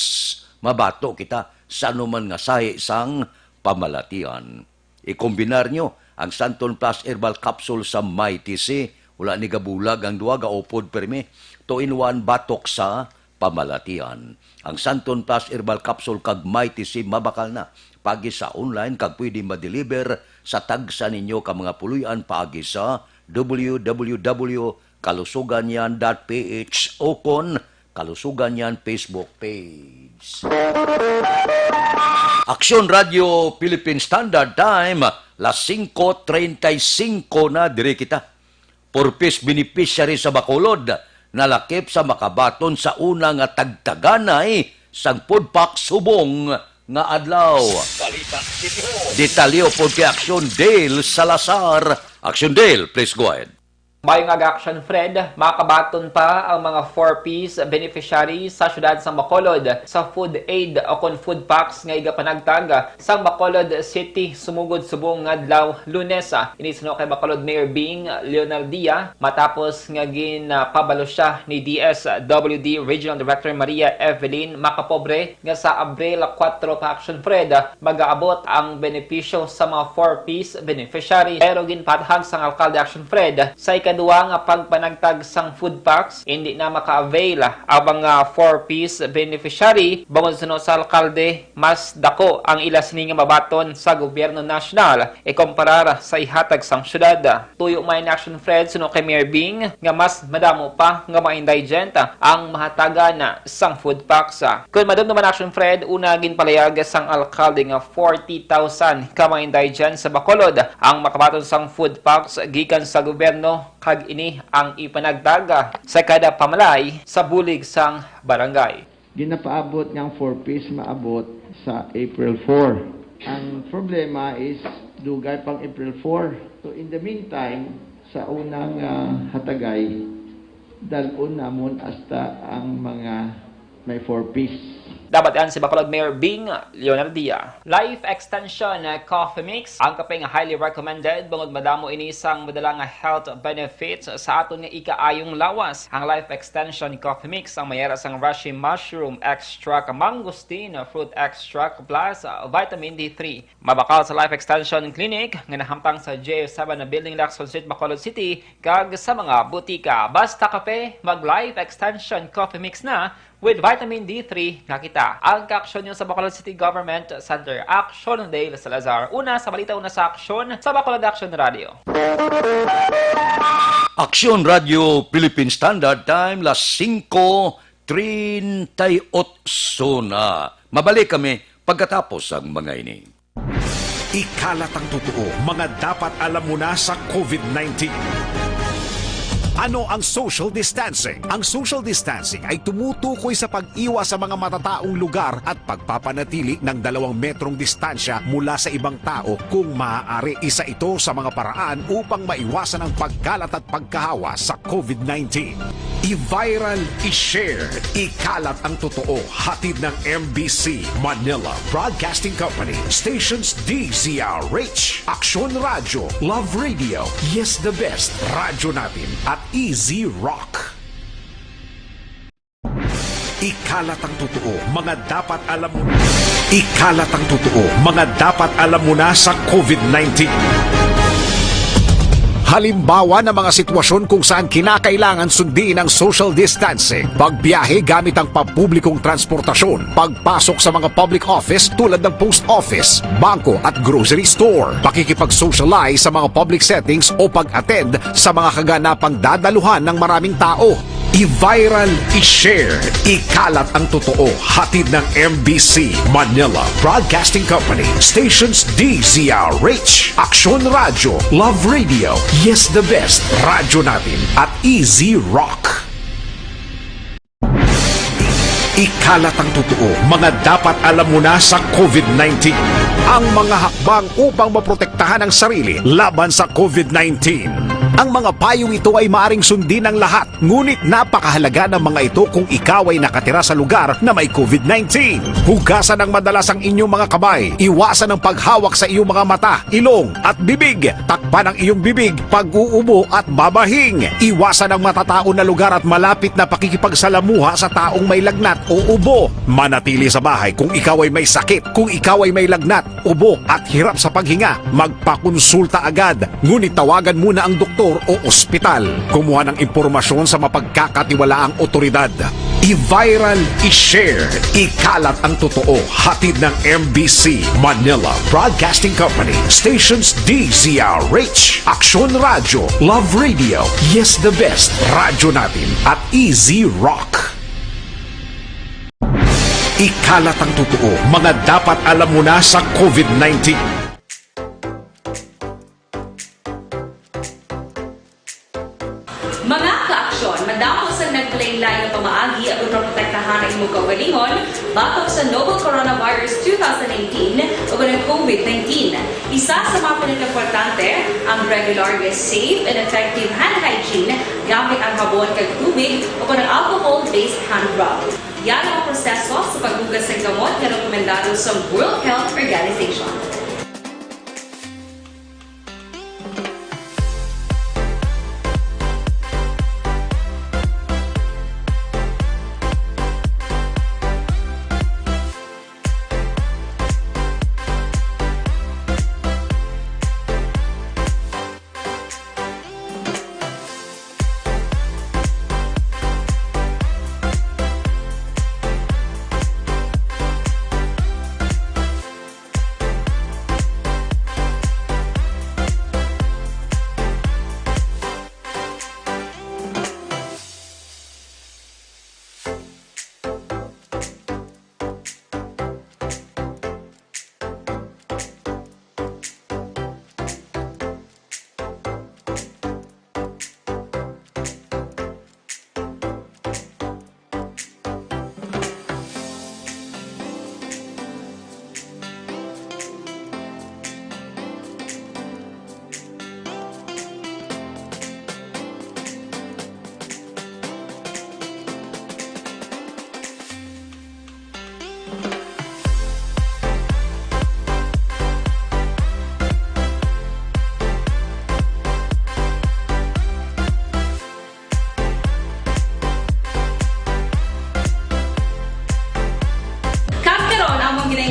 mabato kita sa anuman nga sahi sang pamalatian. Ikombinar nyo ang Santon Plus Herbal Capsule sa Mighty C. Wala ni gabulag ang duwa gaupod permi. 2-in-1 batok sa pamalatian. Ang Santon Plus Herbal Capsule kag Mighty C mabakal na. Pagi sa online kag pwede ma-deliver sa tagsa ninyo ka mga puluyan paagi sa www.kalusuganyan.ph o kon Kalusuganyan Facebook page. Aksyon Radio Philippine Standard Time, las 5:35 na dire kita. Purpose beneficiary sa Bacolod, nalakip sa makabaton sa una nga tagtaganay sang Pudpak Subong nga adlaw. Detalyo po kay Aksyon Dale Salazar. Aksyon Dale, please go ahead. Mayong Aksyon Fred, makabaton pa ang mga 4-piece beneficiaries sa syudad sa Bacolod sa food aid o kon food packs nga igapanagtag sa Bacolod City sumugod subong nga adlaw Lunes. Inisno kay Bacolod Mayor Bing Leonardia matapos nga ginpabalo siya ni DSWD Regional Director Maria Evelyn Macapobre nga sa Abril 4 pa Aksyon Fred mag-aabot ang benepisyo sa mga 4-piece beneficiaries. Pero ginpadhag sang alkalde Aksyon Fred sa ikaduwa nga pagpanagtag sang food packs, hindi na maka-avail ang mga 4-piece beneficiary. Bangod sunod sa alkalde, mas dako ang ilas ni nga mabaton sa gobyerno nasyonal ikumparar sa ihatag sang syudad. Tuyo may Action Fred sunod kay Mayor Bing nga mas madamo pa nga ma-indigent ang mahatagan sang food packs. Kung madam naman Action Fred, una ginpalayag sang alkalde nga 40,000 ka ma-indigent sa Bacolod ang makabaton sang food packs gikan sa gobyerno kag ini ang ipanagdaga sa kada pamalay sa bulig sang barangay. Ginapaabot niyang 4-piece maabot sa April 4. Ang problema is dugay pang April 4. So in the meantime, sa unang hatagay, dalon namon hasta ang mga may 4-piece. Dapat yan si Bacolod Mayor Bing Leonardia. Life Extension Coffee Mix, ang kape nga highly recommended bangod madamo inisang madalang health benefits sa aton nga ikaayong lawas. Ang Life Extension Coffee Mix ang mayara sang Reishi Mushroom Extract, Mangosteen Fruit Extract plus Vitamin D3. Mabakal sa Life Extension Clinic nga nahamtang sa J7 na Building Lacson Street, Bacolod City kag sa mga butika. Basta kape, mag Life Extension Coffee Mix na with Vitamin D3 nga kita. Ang ka-aksyon nyo sa Bacolod City Government Center. Aksyon Dale Salazar. Una sa balita, una sa aksyon sa Bacolod Action Radio. Aksyon Radio Philippine Standard Time, las 5:38 na. Mabalik kami pagkatapos ang mga ini. Ikalat ang totoo, mga dapat alam mo na sa COVID-19. Ano ang social distancing? Ang social distancing ay tumutukoy sa pag-iwas sa mga matataong lugar at pagpapanatili ng 2 metrong distansya mula sa ibang tao kung maaari. Isa ito sa mga paraan upang maiwasan ang pagkalat at pagkahawa sa COVID-19. I-viral, i-share, ikalat ang totoo. Hatid ng MBC Manila Broadcasting Company, stations DZRH, Aksyon Radio, Love Radio, Yes the Best, Radyo Natin at Easy Rock. Ikalat ang totoo, mga dapat alam mo na. Ikalat ang totoo, mga dapat alam mo na sa COVID-19. Halimbawa ng mga sitwasyon kung saan kinakailangan sundin ang social distancing, pagbiyahe gamit ang pampublikong transportasyon, pagpasok sa mga public office tulad ng post office, bangko at grocery store, pakikipag-socialize sa mga public settings o pag-attend sa mga kaganapang dadaluhan ng maraming tao. I-viral, i-share, ikalat ang totoo. Hatid ng MBC Manila Broadcasting Company, Stations DZRH, Aksyon Radio, Love Radio, Yes the Best, Radyo Natin at Easy Rock. Ikalat ang totoo, mga dapat alam mo na sa COVID-19. Ang mga hakbang upang maprotektahan ang sarili laban sa COVID-19. Ang mga payo ito ay maaring sundin ng lahat, ngunit napakahalaga ng mga ito kung ikaw ay nakatira sa lugar na may COVID-19. Hugasan ng madalas ang inyong mga kamay, iwasan ang paghawak sa iyong mga mata, ilong at bibig, takpan ang iyong bibig pag-uubo at babahing, iwasan ang matatao na lugar at malapit na pakikipagsalamuha sa taong may lagnat o ubo. Manatili sa bahay kung ikaw ay may sakit, kung ikaw ay may lagnat, ubo at hirap sa paghinga, magpakonsulta agad, ngunit tawagan muna ang doktor o ospital. Kumuha ng impormasyon sa mapagkakatiwalaang otoridad. I-viral, i-share, ikalat ang totoo. Hatid ng MBC Manila Broadcasting Company, Stations DZRH, Aksyon Radio, Love Radio, Yes the Best, Radyo Natin at Easy Rock. Ikalat ang totoo, mga dapat alam mo na sa COVID-19. Mga ka-aksyon, madamo sa naglaylay na pamaagi at protektahan ang imong kaugalingon batok sa novel coronavirus 2018 o ng COVID-19. Isa sa mga pinaka-importante ang regular, safe, and effective hand hygiene gamit ang habon kag tubig o ng alcohol-based hand rub. Yan ang proseso sa paghugas ng gamot na rekomendado sa World Health Organization.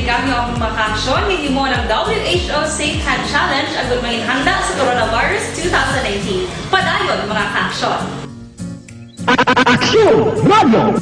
Kami ang makaksyon, hindi mo ng WHO Safe Hand Challenge ang gulmangin handa sa coronavirus 2019. Padayon mga kaaksyon! Aksyon Radio!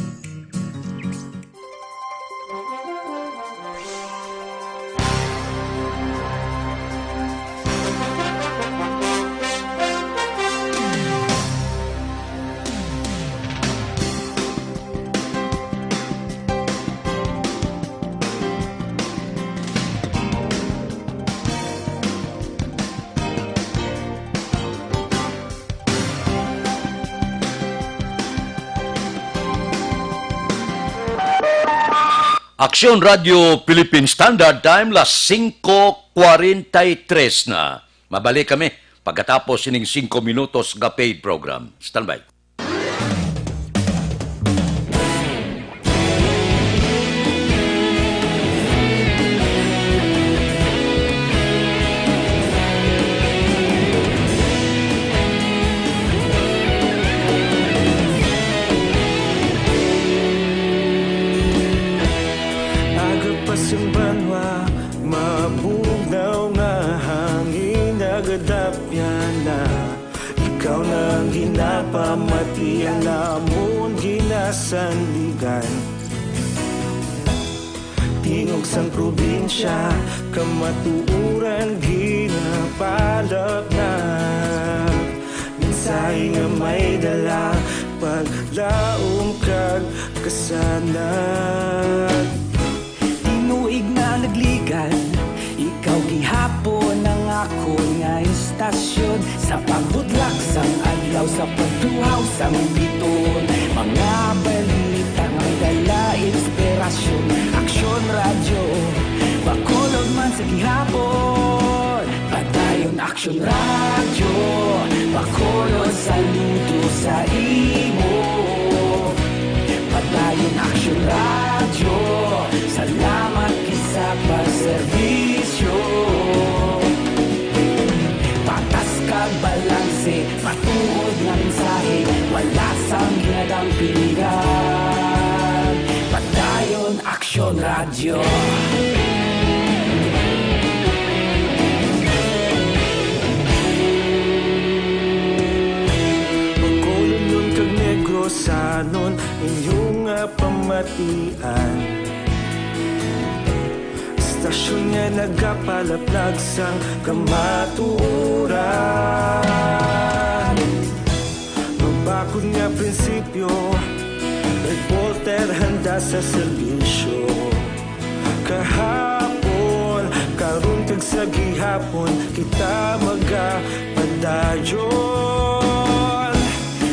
Aksyon Radio Philippine Standard Time, las 5:43 na. Mabalik kami pagkatapos sining 5 minutos nga paid program. Standby. Mabugnaw nga hangin nagadapyan na ikaw nang ginapamatian namon ginasandigan. Tingog sang probinsya, kamatuuran ginapalap na. Minsay nga may dala, paglaom kag kasanag. Tinuig na nagligan, ikaw gihapon ang ako nga istasyon. Sa pagbudlak sang adlaw, sa pagtuhaw sang biton. Mga balita nga may dala inspirasyon. Aksyon radyo, bakolod man sa gihapon. Padayon aksyon radyo, bakolod saludo sa imo. Padayon aksyon radyo, salamat kisa pagserbisyo. Patas kag balanse, matuod nga mensahe, wala sang ginadampingan. Padayon aksyon radyo. Bakolod nun kag negrosanon, inyong pamatian. Istasyon nga nagapalaplag sang kamatuuran. Mabakod nga prinsipyo, reporter handa sa serbisyo. Kahapon, karon kag sa gihapon, kita magapadayon.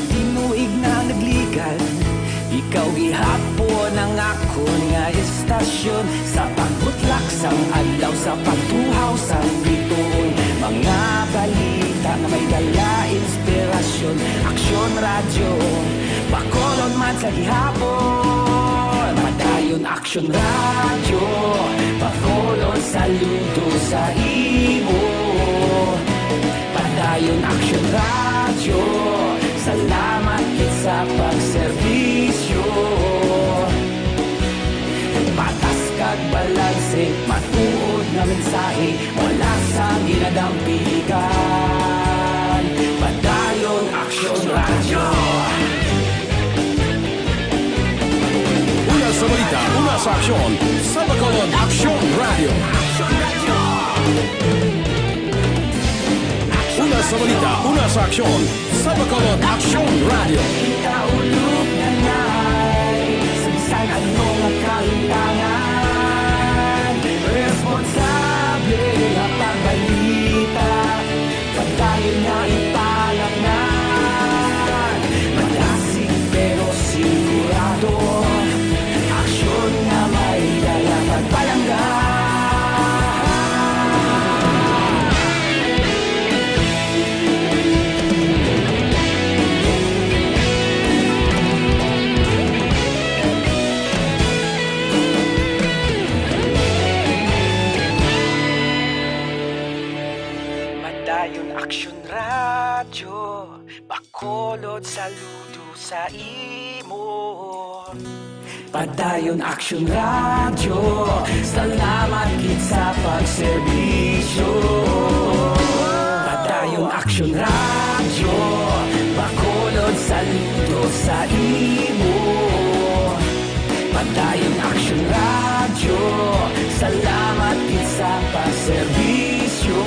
Tinuig na nagligan, ikaw gihapon ang ako nga istasyon. Sa pagbutlak sang adlaw, sa pagtuhaw sang biton. Mga balita na may dala inspirasyon. Aksyon radyo, bakolod man sa gihapon. Padayon aksyon radyo, bakolod saludo sa imo. Padayon aksyon radyo, salamat kit sa pagserbisyo. Patas kag balanse, matuod nga mensahe, wala sa ginadampigan. Padayon aksyon radyo. Una sa balita, una sa aksyon, sa Bacolod Aksyon Radio. Una sa balita, una sa aksyon, sa Bacolod Aksyon Radio. Ikaulog na na'y sabisan ano nga kahintangan. Responsable nga pagbalita, pagdayon na ipalaknan. Malasig pero sigurado, aksyon nga may dala pagpalanggan. Padayon aksyon radyo, bakolod saludo sa imo. Padayon aksyon radyo, salamat kit sa pagserbisyo. Padayon aksyon radyo, bakolod saludo sa imo. Padayon aksyon radyo, salamat kit sa pagserbisyo.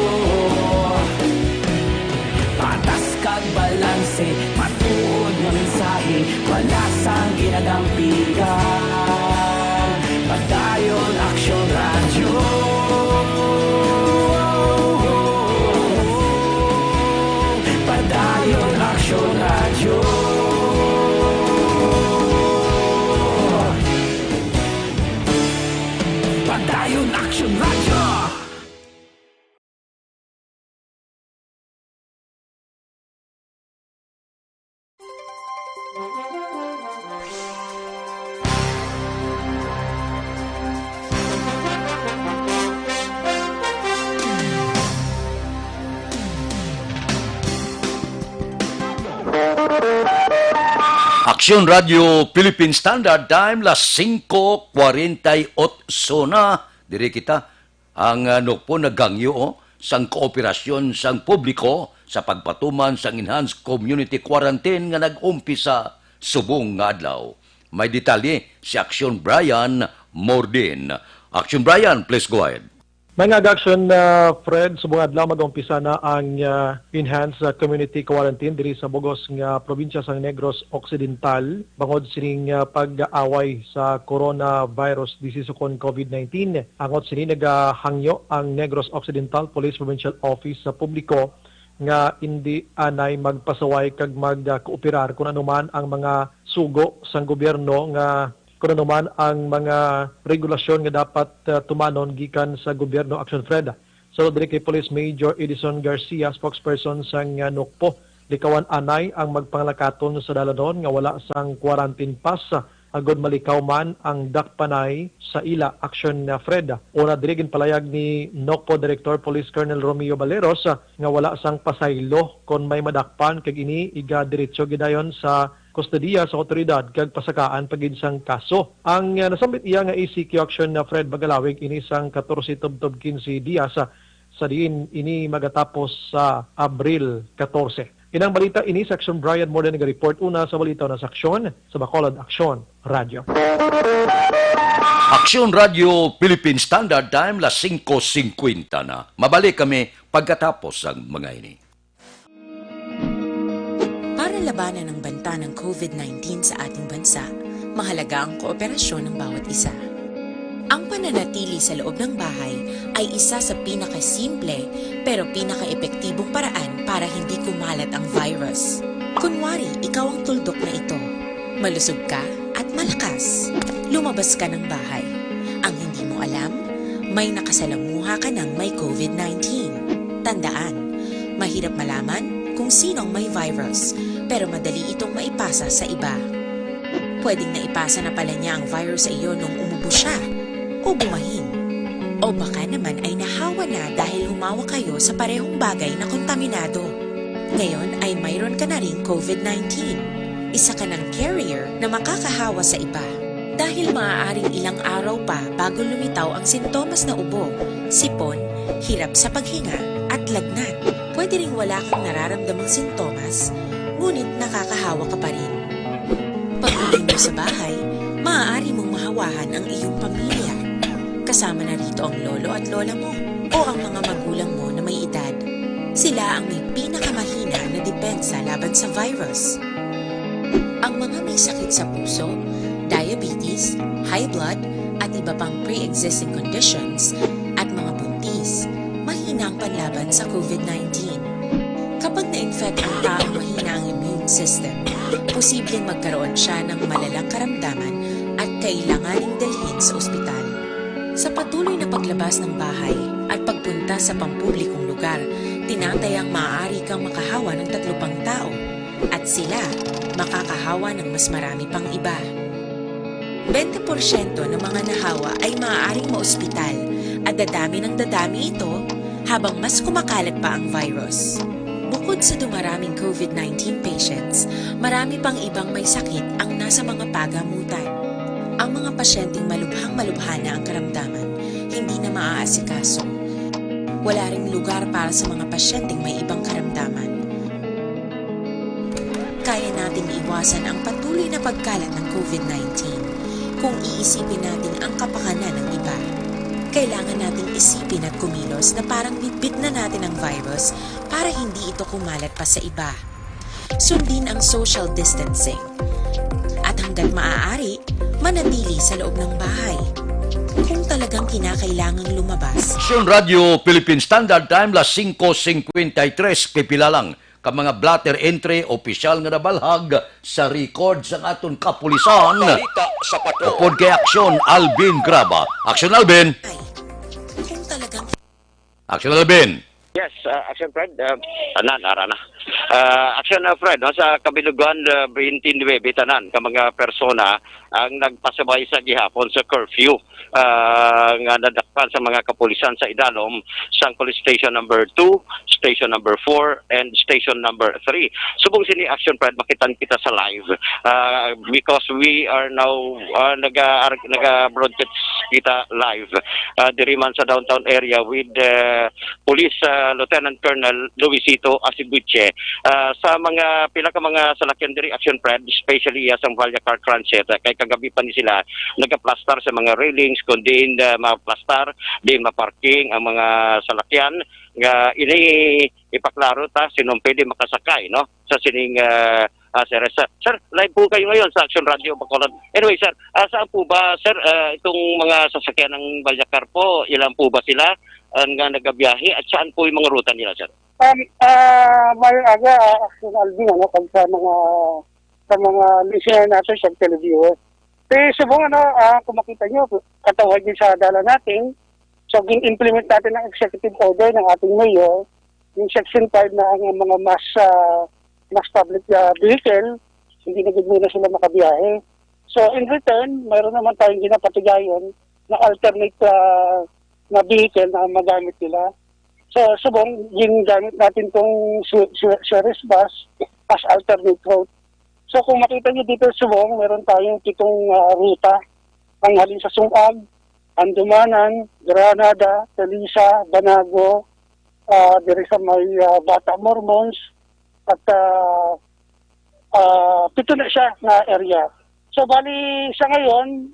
Patas kag balanse, matuod nga mensahe, wala sang ginadampigan. Padayon aksyon radyo. Padayon aksyon radyo. Padayon aksyon radyo. Aksyon Radio Philippine Standard Time, las 5:48 na. Diri kita ang nagpo nagangyo sang kooperasyon sang publiko sa pagpatuman sang enhanced community quarantine nga nag-umpisa subong nga adlaw. May detalye si Aksyon Brian Mordin. Aksyon Brian, please go ahead. Mga action, Fred, subong adlaw mag-umpisa na ang enhanced community quarantine diri sa Bogos nga probinsya sang Negros Occidental bangod sining pag-away sa coronavirus disease kon COVID-19. Angot sini nagahangyo ang Negros Occidental Police Provincial Office sa publiko nga hindi anay magpasaway kag mag-kooperar kung anuman ang mga sugo sang gobyerno nga kung naman ang mga regulasyon nga dapat tumanon gikan sa gobyerno. Action Fred. So diri kay Police Major Edison Garcia, spokesperson sang NOCPO, likawan anay ang magpanglakaton sa dalanon nga wala sang quarantine pass agod malikaw man ang dakpanay sa ila. Action Fred. Una diri ginpalayag ni NOCPO Director Police Colonel Romeo Baleros nga wala sang pasaylo kon may madakpan kag ini iga diretso gidayon sa kustodiya sa otoridad kag pasakaan pagid sang kaso. Ang nasambit iya nga ACQ action na Fred Bagalawig ini sang 14 tubtob 15 dias sa diin ini magatapos sa Abril 14. Inang balita ini sa Aksyon Brian Morden nag-report una sa balita na sa Aksyon sa Bacolod Aksyon Radio. Aksyon Radio Philippine Standard Time las 5:50 na. Mabalik kami pagkatapos ang mga ini. Para labanan ang banta ng COVID-19 sa ating bansa, mahalaga ang kooperasyon ng bawat isa. Ang pananatili sa loob ng bahay ay isa sa pinakasimple pero pinaka-epektibong paraan para hindi kumalat ang virus. Kunwari, ikaw ang tuldok na ito. Malusog ka at malakas. Lumabas ka ng bahay. Ang hindi mo alam, may nakasalamuha ka ng may COVID-19. Tandaan, mahirap malaman kung sinong may virus, pero madali itong maipasa sa iba. Pwedeng naipasa na pala niya ang virus sa iyo nung umubo siya, o bumahin. O baka naman ay nahawa na dahil humawa kayo sa parehong bagay na kontaminado. Ngayon ay mayroon ka na ring COVID-19. Isa ka ng carrier na makakahawa sa iba. Dahil maaaring ilang araw pa bago lumitaw ang sintomas na ubo, sipon, hirap sa paghinga at lagnat. Pwede ring wala kang nararamdamang sintomas, ngunit nakakahawa ka pa rin. Pag-uwi mo sa bahay, maaari mong mahawahan ang iyong pamilya. Kasama na rito ang lolo at lola mo o ang mga magulang mo na may edad. Sila ang may pinakamahina na depensa laban sa virus. Ang mga may sakit sa puso, diabetes, high blood, at iba pang pre-existing conditions, at mga buntis, mahina ang panlaban sa COVID-19. Kapag na-infect ang taong mahina ang immune system, posibleng magkaroon siya ng malalang karamdaman at kailanganing dalhin sa ospital. Sa patuloy na paglabas ng bahay at pagpunta sa pampublikong lugar, tinatayang maaari kang makahawa ng 3 pang tao at sila makakahawa ng mas marami pang iba. 20% ng mga nahawa ay maaaring maospital at dadami ng dadami ito habang mas kumakalat pa ang virus. Bukod sa dumaraming COVID-19 patients, marami pang ibang may sakit ang nasa mga pagamutan. Ang mga pasyenteng malubhang-malubha na ang karamdaman, hindi na maaasikaso. Wala ring lugar para sa mga pasyenteng may ibang karamdaman. Kaya nating iwasan ang patuloy na pagkalat ng COVID-19 kung iisipin natin ang kapakanan ng iba. Kailangan nating isipin at kumilos na parang bitbit na natin ang virus para hindi ito kumalat pa sa iba. Sundin ang social distancing. At hanggat maaari, manatili sa loob ng bahay. Kung talagang kinakailangang lumabas. Aksyon Radio Philippine Standard Time las 5:53 pipila lang ka mga blatter entry opisyal nga nabalhag sa record sa aton kapulisan. Balita sa patrol. Upod kay Aksyon Alvin Graba. Aksyon Alvin. Kung talagang Aksyon Alvin. Yes, Action Fred. Ara na. Aksyon na Fred, no, sa Kabilugan 29 tanan ka mga persona ang nagpasabay sa gihapon sa curfew nga nadakpan sa mga kapulisan sa idalom sang police station number 2, station number 4 and station number 3. Subong sini Action Fred, makitan kita sa live because we are now naga-broadcast kita live diri man sa downtown area with Police Lieutenant Colonel Luisito Asiguche sa mga pila ka mga salakyan diri Action Fred, especially sa Valle Car Transit kay kagabi pa ni sila nagaplastar sa mga railings kundi maplastar din maparking ang mga salakyan nga ini ipaklaro ta sinong pwede makasakay no sa sining sir, live po kayo ngayon sa Action Radio Bacolod. Anyway, sir, saan po ba, sir, itong mga sasakyan ng Valyacar po, ilan po ba sila nga nagabiyahe at saan po yung mga ruta nila, sir? May aga, Action Alvin, ano, pag sa mga listener natin sa televiewers. Subong, kung makita nyo, katawag din sa dala natin, so, implement natin ang executive order ng ating mayor, yung section 5 na ang mga mass public vehicle, hindi na muna sila makabiyahe. So in return, mayroon naman tayong ginapatigayon na alternate na vehicle na magamit nila. So subong, yung gamit natin itong service bus as alternate route. So kung makita nyo dito subong, meron tayong 7 ruta. Ang halin sa Sungag, Andumanan, Granada, Talisa, Banago, diri sa may Bata Mormons, at 7 na siya na area. So bali sa ngayon,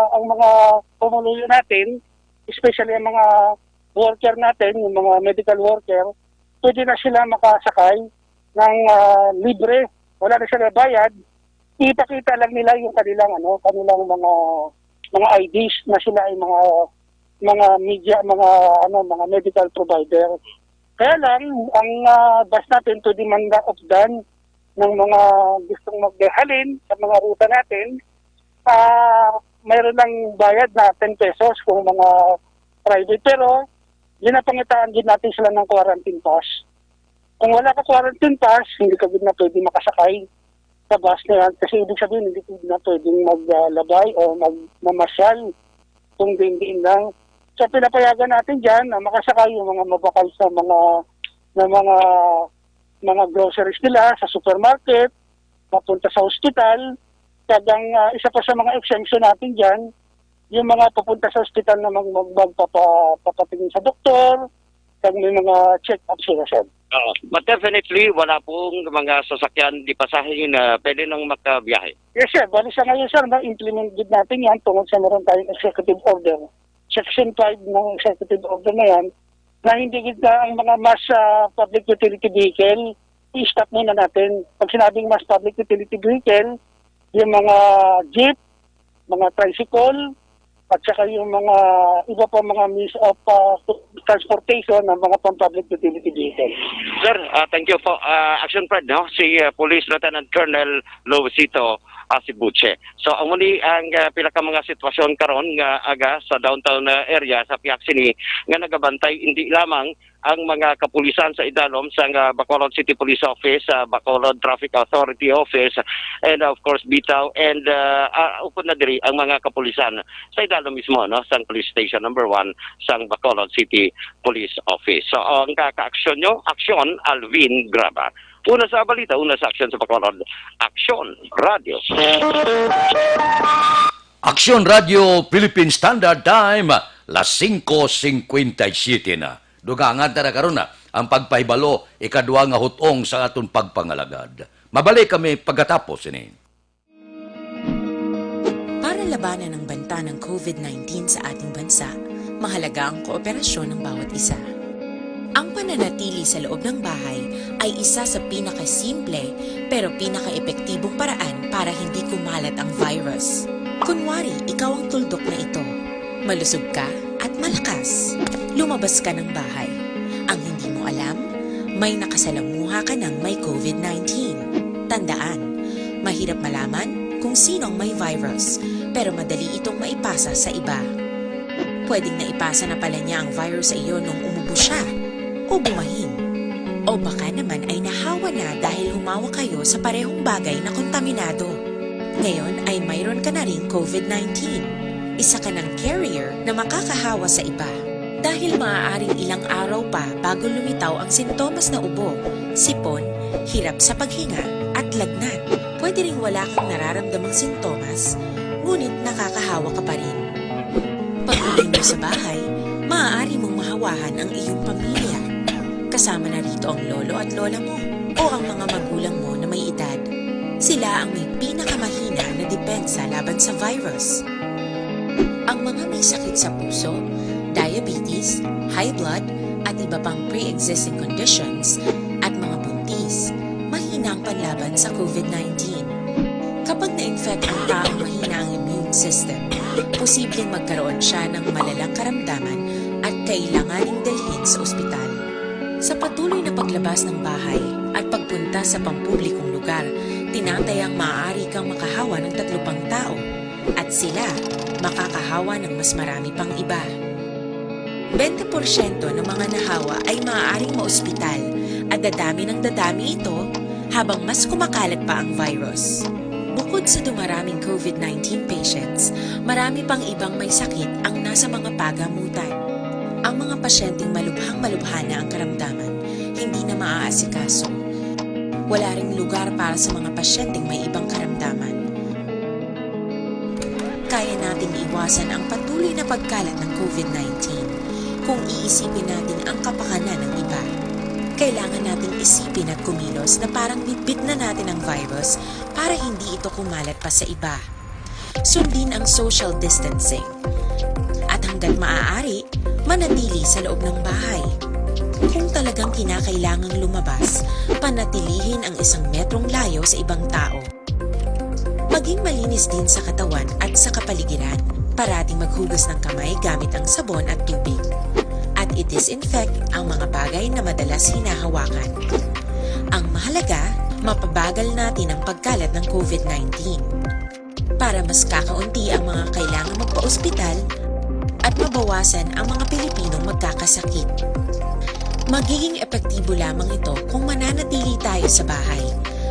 ang mga pumuluyo natin, especially ang mga worker natin, yung mga medical worker, pwede na sila makasakay ng libre, wala na sila bayad. Ipakita lang nila yung kanilang mga IDs na sila ay mga media, mga medical provider. Kaya lang, ang bus natin to demand of done ng mga gustong magdehalin sa mga ruta natin, mayroon lang bayad na 10 pesos kung mga private. Pero, ginapangitaan din natin sila ng quarantine pass. Kung wala ka quarantine pass, hindi ka din na pwede makasakay sa bus na yan. Kasi ibig sabihin, hindi ka din na pwedeng maglabay o mamasyal kung din lang. So pinapayagan natin diyan na makasakay yung mga mabakal sa mga groceries nila sa supermarket, mapunta sa hospital. Kagang isa pa sa mga exemption natin diyan, yung mga papunta sa hospital na magpapatingin sa doktor, kag may mga check-up sila, sir. But definitely, wala pong mga sasakyan di pasahin na pwede nang makabiyahe. Yes, sir. Bali sa ngayon, sir, na-implement din natin yan tungkol sa meron tayong executive order. Section 5 ng executive order na yan, na hindi kita ang mga mass public utility vehicle, i-stop muna natin. Pag sinabing mass public utility vehicle, yung mga jeep, mga tricycle, at saka yung mga iba pa mga means of transportation ng mga pang-public utility vehicle. Sir, thank you for Action Fred, no? Si Police Lieutenant Colonel Luisito Asiguche. So ang muli ang pila ka mga sitwasyon karon nga aga sa downtown area sa Piaksini nga nagabantay hindi lamang ang mga kapulisan sa idalom sa Bacolod City Police Office, Bacolod Traffic Authority Office, and of course Bitaw, and upod na diri ang mga kapulisan sa idalom mismo, no, sa Police Station number 1 sa Bacolod City Police Office. So ang kaka-aksyon nyo, Aksyon Alvin Graba. Una sa balita, una sa aksyon sa Bacolod, Aksyon Radio. Aksyon Radio Philippine Standard Time, las 5:57 na. Dugangan na karon na ang pagpaibalo ikadua nga hutong sa aton pagpangalagad. Mabalik kami pagkatapos ini. Para labanan ang banta ng COVID-19 sa ating bansa, mahalaga ang kooperasyon ng bawat isa. Ang pananatili sa loob ng bahay ay isa sa pinakasimple pero pinaka-epektibong paraan para hindi kumalat ang virus. Kunwari, ikaw ang tuldok na ito. Malusog ka at malakas. Lumabas ka ng bahay. Ang hindi mo alam, may nakasalamuha ka ng may COVID-19. Tandaan, mahirap malaman kung sino ang may virus, pero madali itong maipasa sa iba. Pwedeng naipasa na pala niya ang virus sa iyo nung umubo siya o bumahin. O baka naman ay nahawa na dahil humawa kayo sa parehong bagay na kontaminado. Ngayon ay mayroon ka na ring COVID-19. Isa ka ng carrier na makakahawa sa iba. Dahil maaaring ilang araw pa bago lumitaw ang sintomas na ubo, sipon, hirap sa paghinga at lagnat. Pwede ring wala kang nararamdamang sintomas, ngunit nakakahawa ka pa rin. Pag-uwi mo sa bahay, maaari mong mahawahan ang iyong pamilya. Kasama na rito ang lolo at lola mo o ang mga magulang mo na may edad. Sila ang may pinakamahina na depensa laban sa virus. Ang mga may sakit sa puso, diabetes, high blood, at iba pang pre-existing conditions, at mga buntis, mahina ang panlaban sa COVID-19. Kapag na-infect ang taong mahina ang immune system, posibleng magkaroon siya ng malalang karamdaman at kailanganing dalhin sa ospital. Sa patuloy na paglabas ng bahay at pagpunta sa pampublikong lugar, tinatayang maaari kang makahawa ng 3 pang tao at sila makakahawa ng mas marami pang iba. 20% ng mga nahawa ay maaaring maospital at dadami ng dadami ito habang mas kumakalat pa ang virus. Bukod sa dumaraming COVID-19 patients, marami pang ibang may sakit ang nasa mga pagamutan. Ang mga pasyenteng malubhang-malubha na ang karamdaman, hindi na maaasikaso. Wala ring lugar para sa mga pasyenteng may ibang karamdaman. Kaya nating iwasan ang patuloy na pagkalat ng COVID-19 kung iisipin natin ang kapakanan ng iba. Kailangan nating isipin at kumilos na parang bitbit na natin ang virus para hindi ito kumalat pa sa iba. Sundin ang social distancing. At hanggat maaari, manatili sa loob ng bahay. Kung talagang kinakailangang lumabas, panatilihin ang 1 metrong layo sa ibang tao. Maging malinis din sa katawan at sa kapaligiran. Parating maghugas ng kamay gamit ang sabon at tubig. At i-disinfect ang mga bagay na madalas hinahawakan. Ang mahalaga, mapabagal natin ang pagkalat ng COVID-19. Para mas kakaunti ang mga kailangang magpa-ospital at mabawasan ang mga Pilipinong magkakasakit. Magiging epektibo lamang ito kung mananatili tayo sa bahay.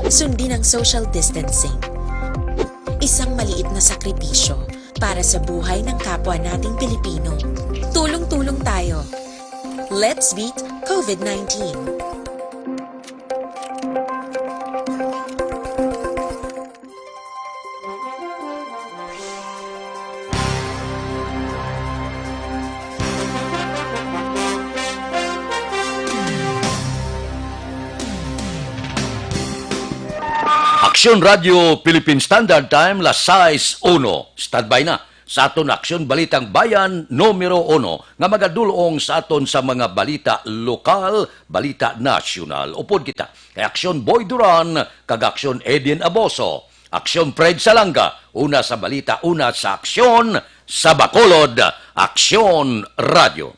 Sundin ang social distancing. Isang maliit na sakripisyo para sa buhay ng kapwa nating Pilipino. Tulong-tulong tayo. Let's beat COVID-19. Aksyon Radio Philippine Standard Time, las 6:01. Standby na sa aton Aksyon Balitang Bayan numero 1 nga magadulong sa aton sa mga balita lokal, balita nasyonal. Upod kita kay Aksyon Boy Duran, kag Aksyon Edin Aboso, Aksyon Fred Salanga, una sa balita, una sa Aksyon sa Bacolod, Aksyon Radio.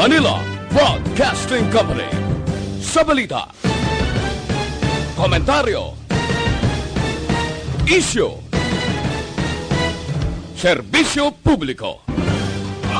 Manila Broadcasting Company. Sa balita, komentaryo, isyu, serbisyo publiko.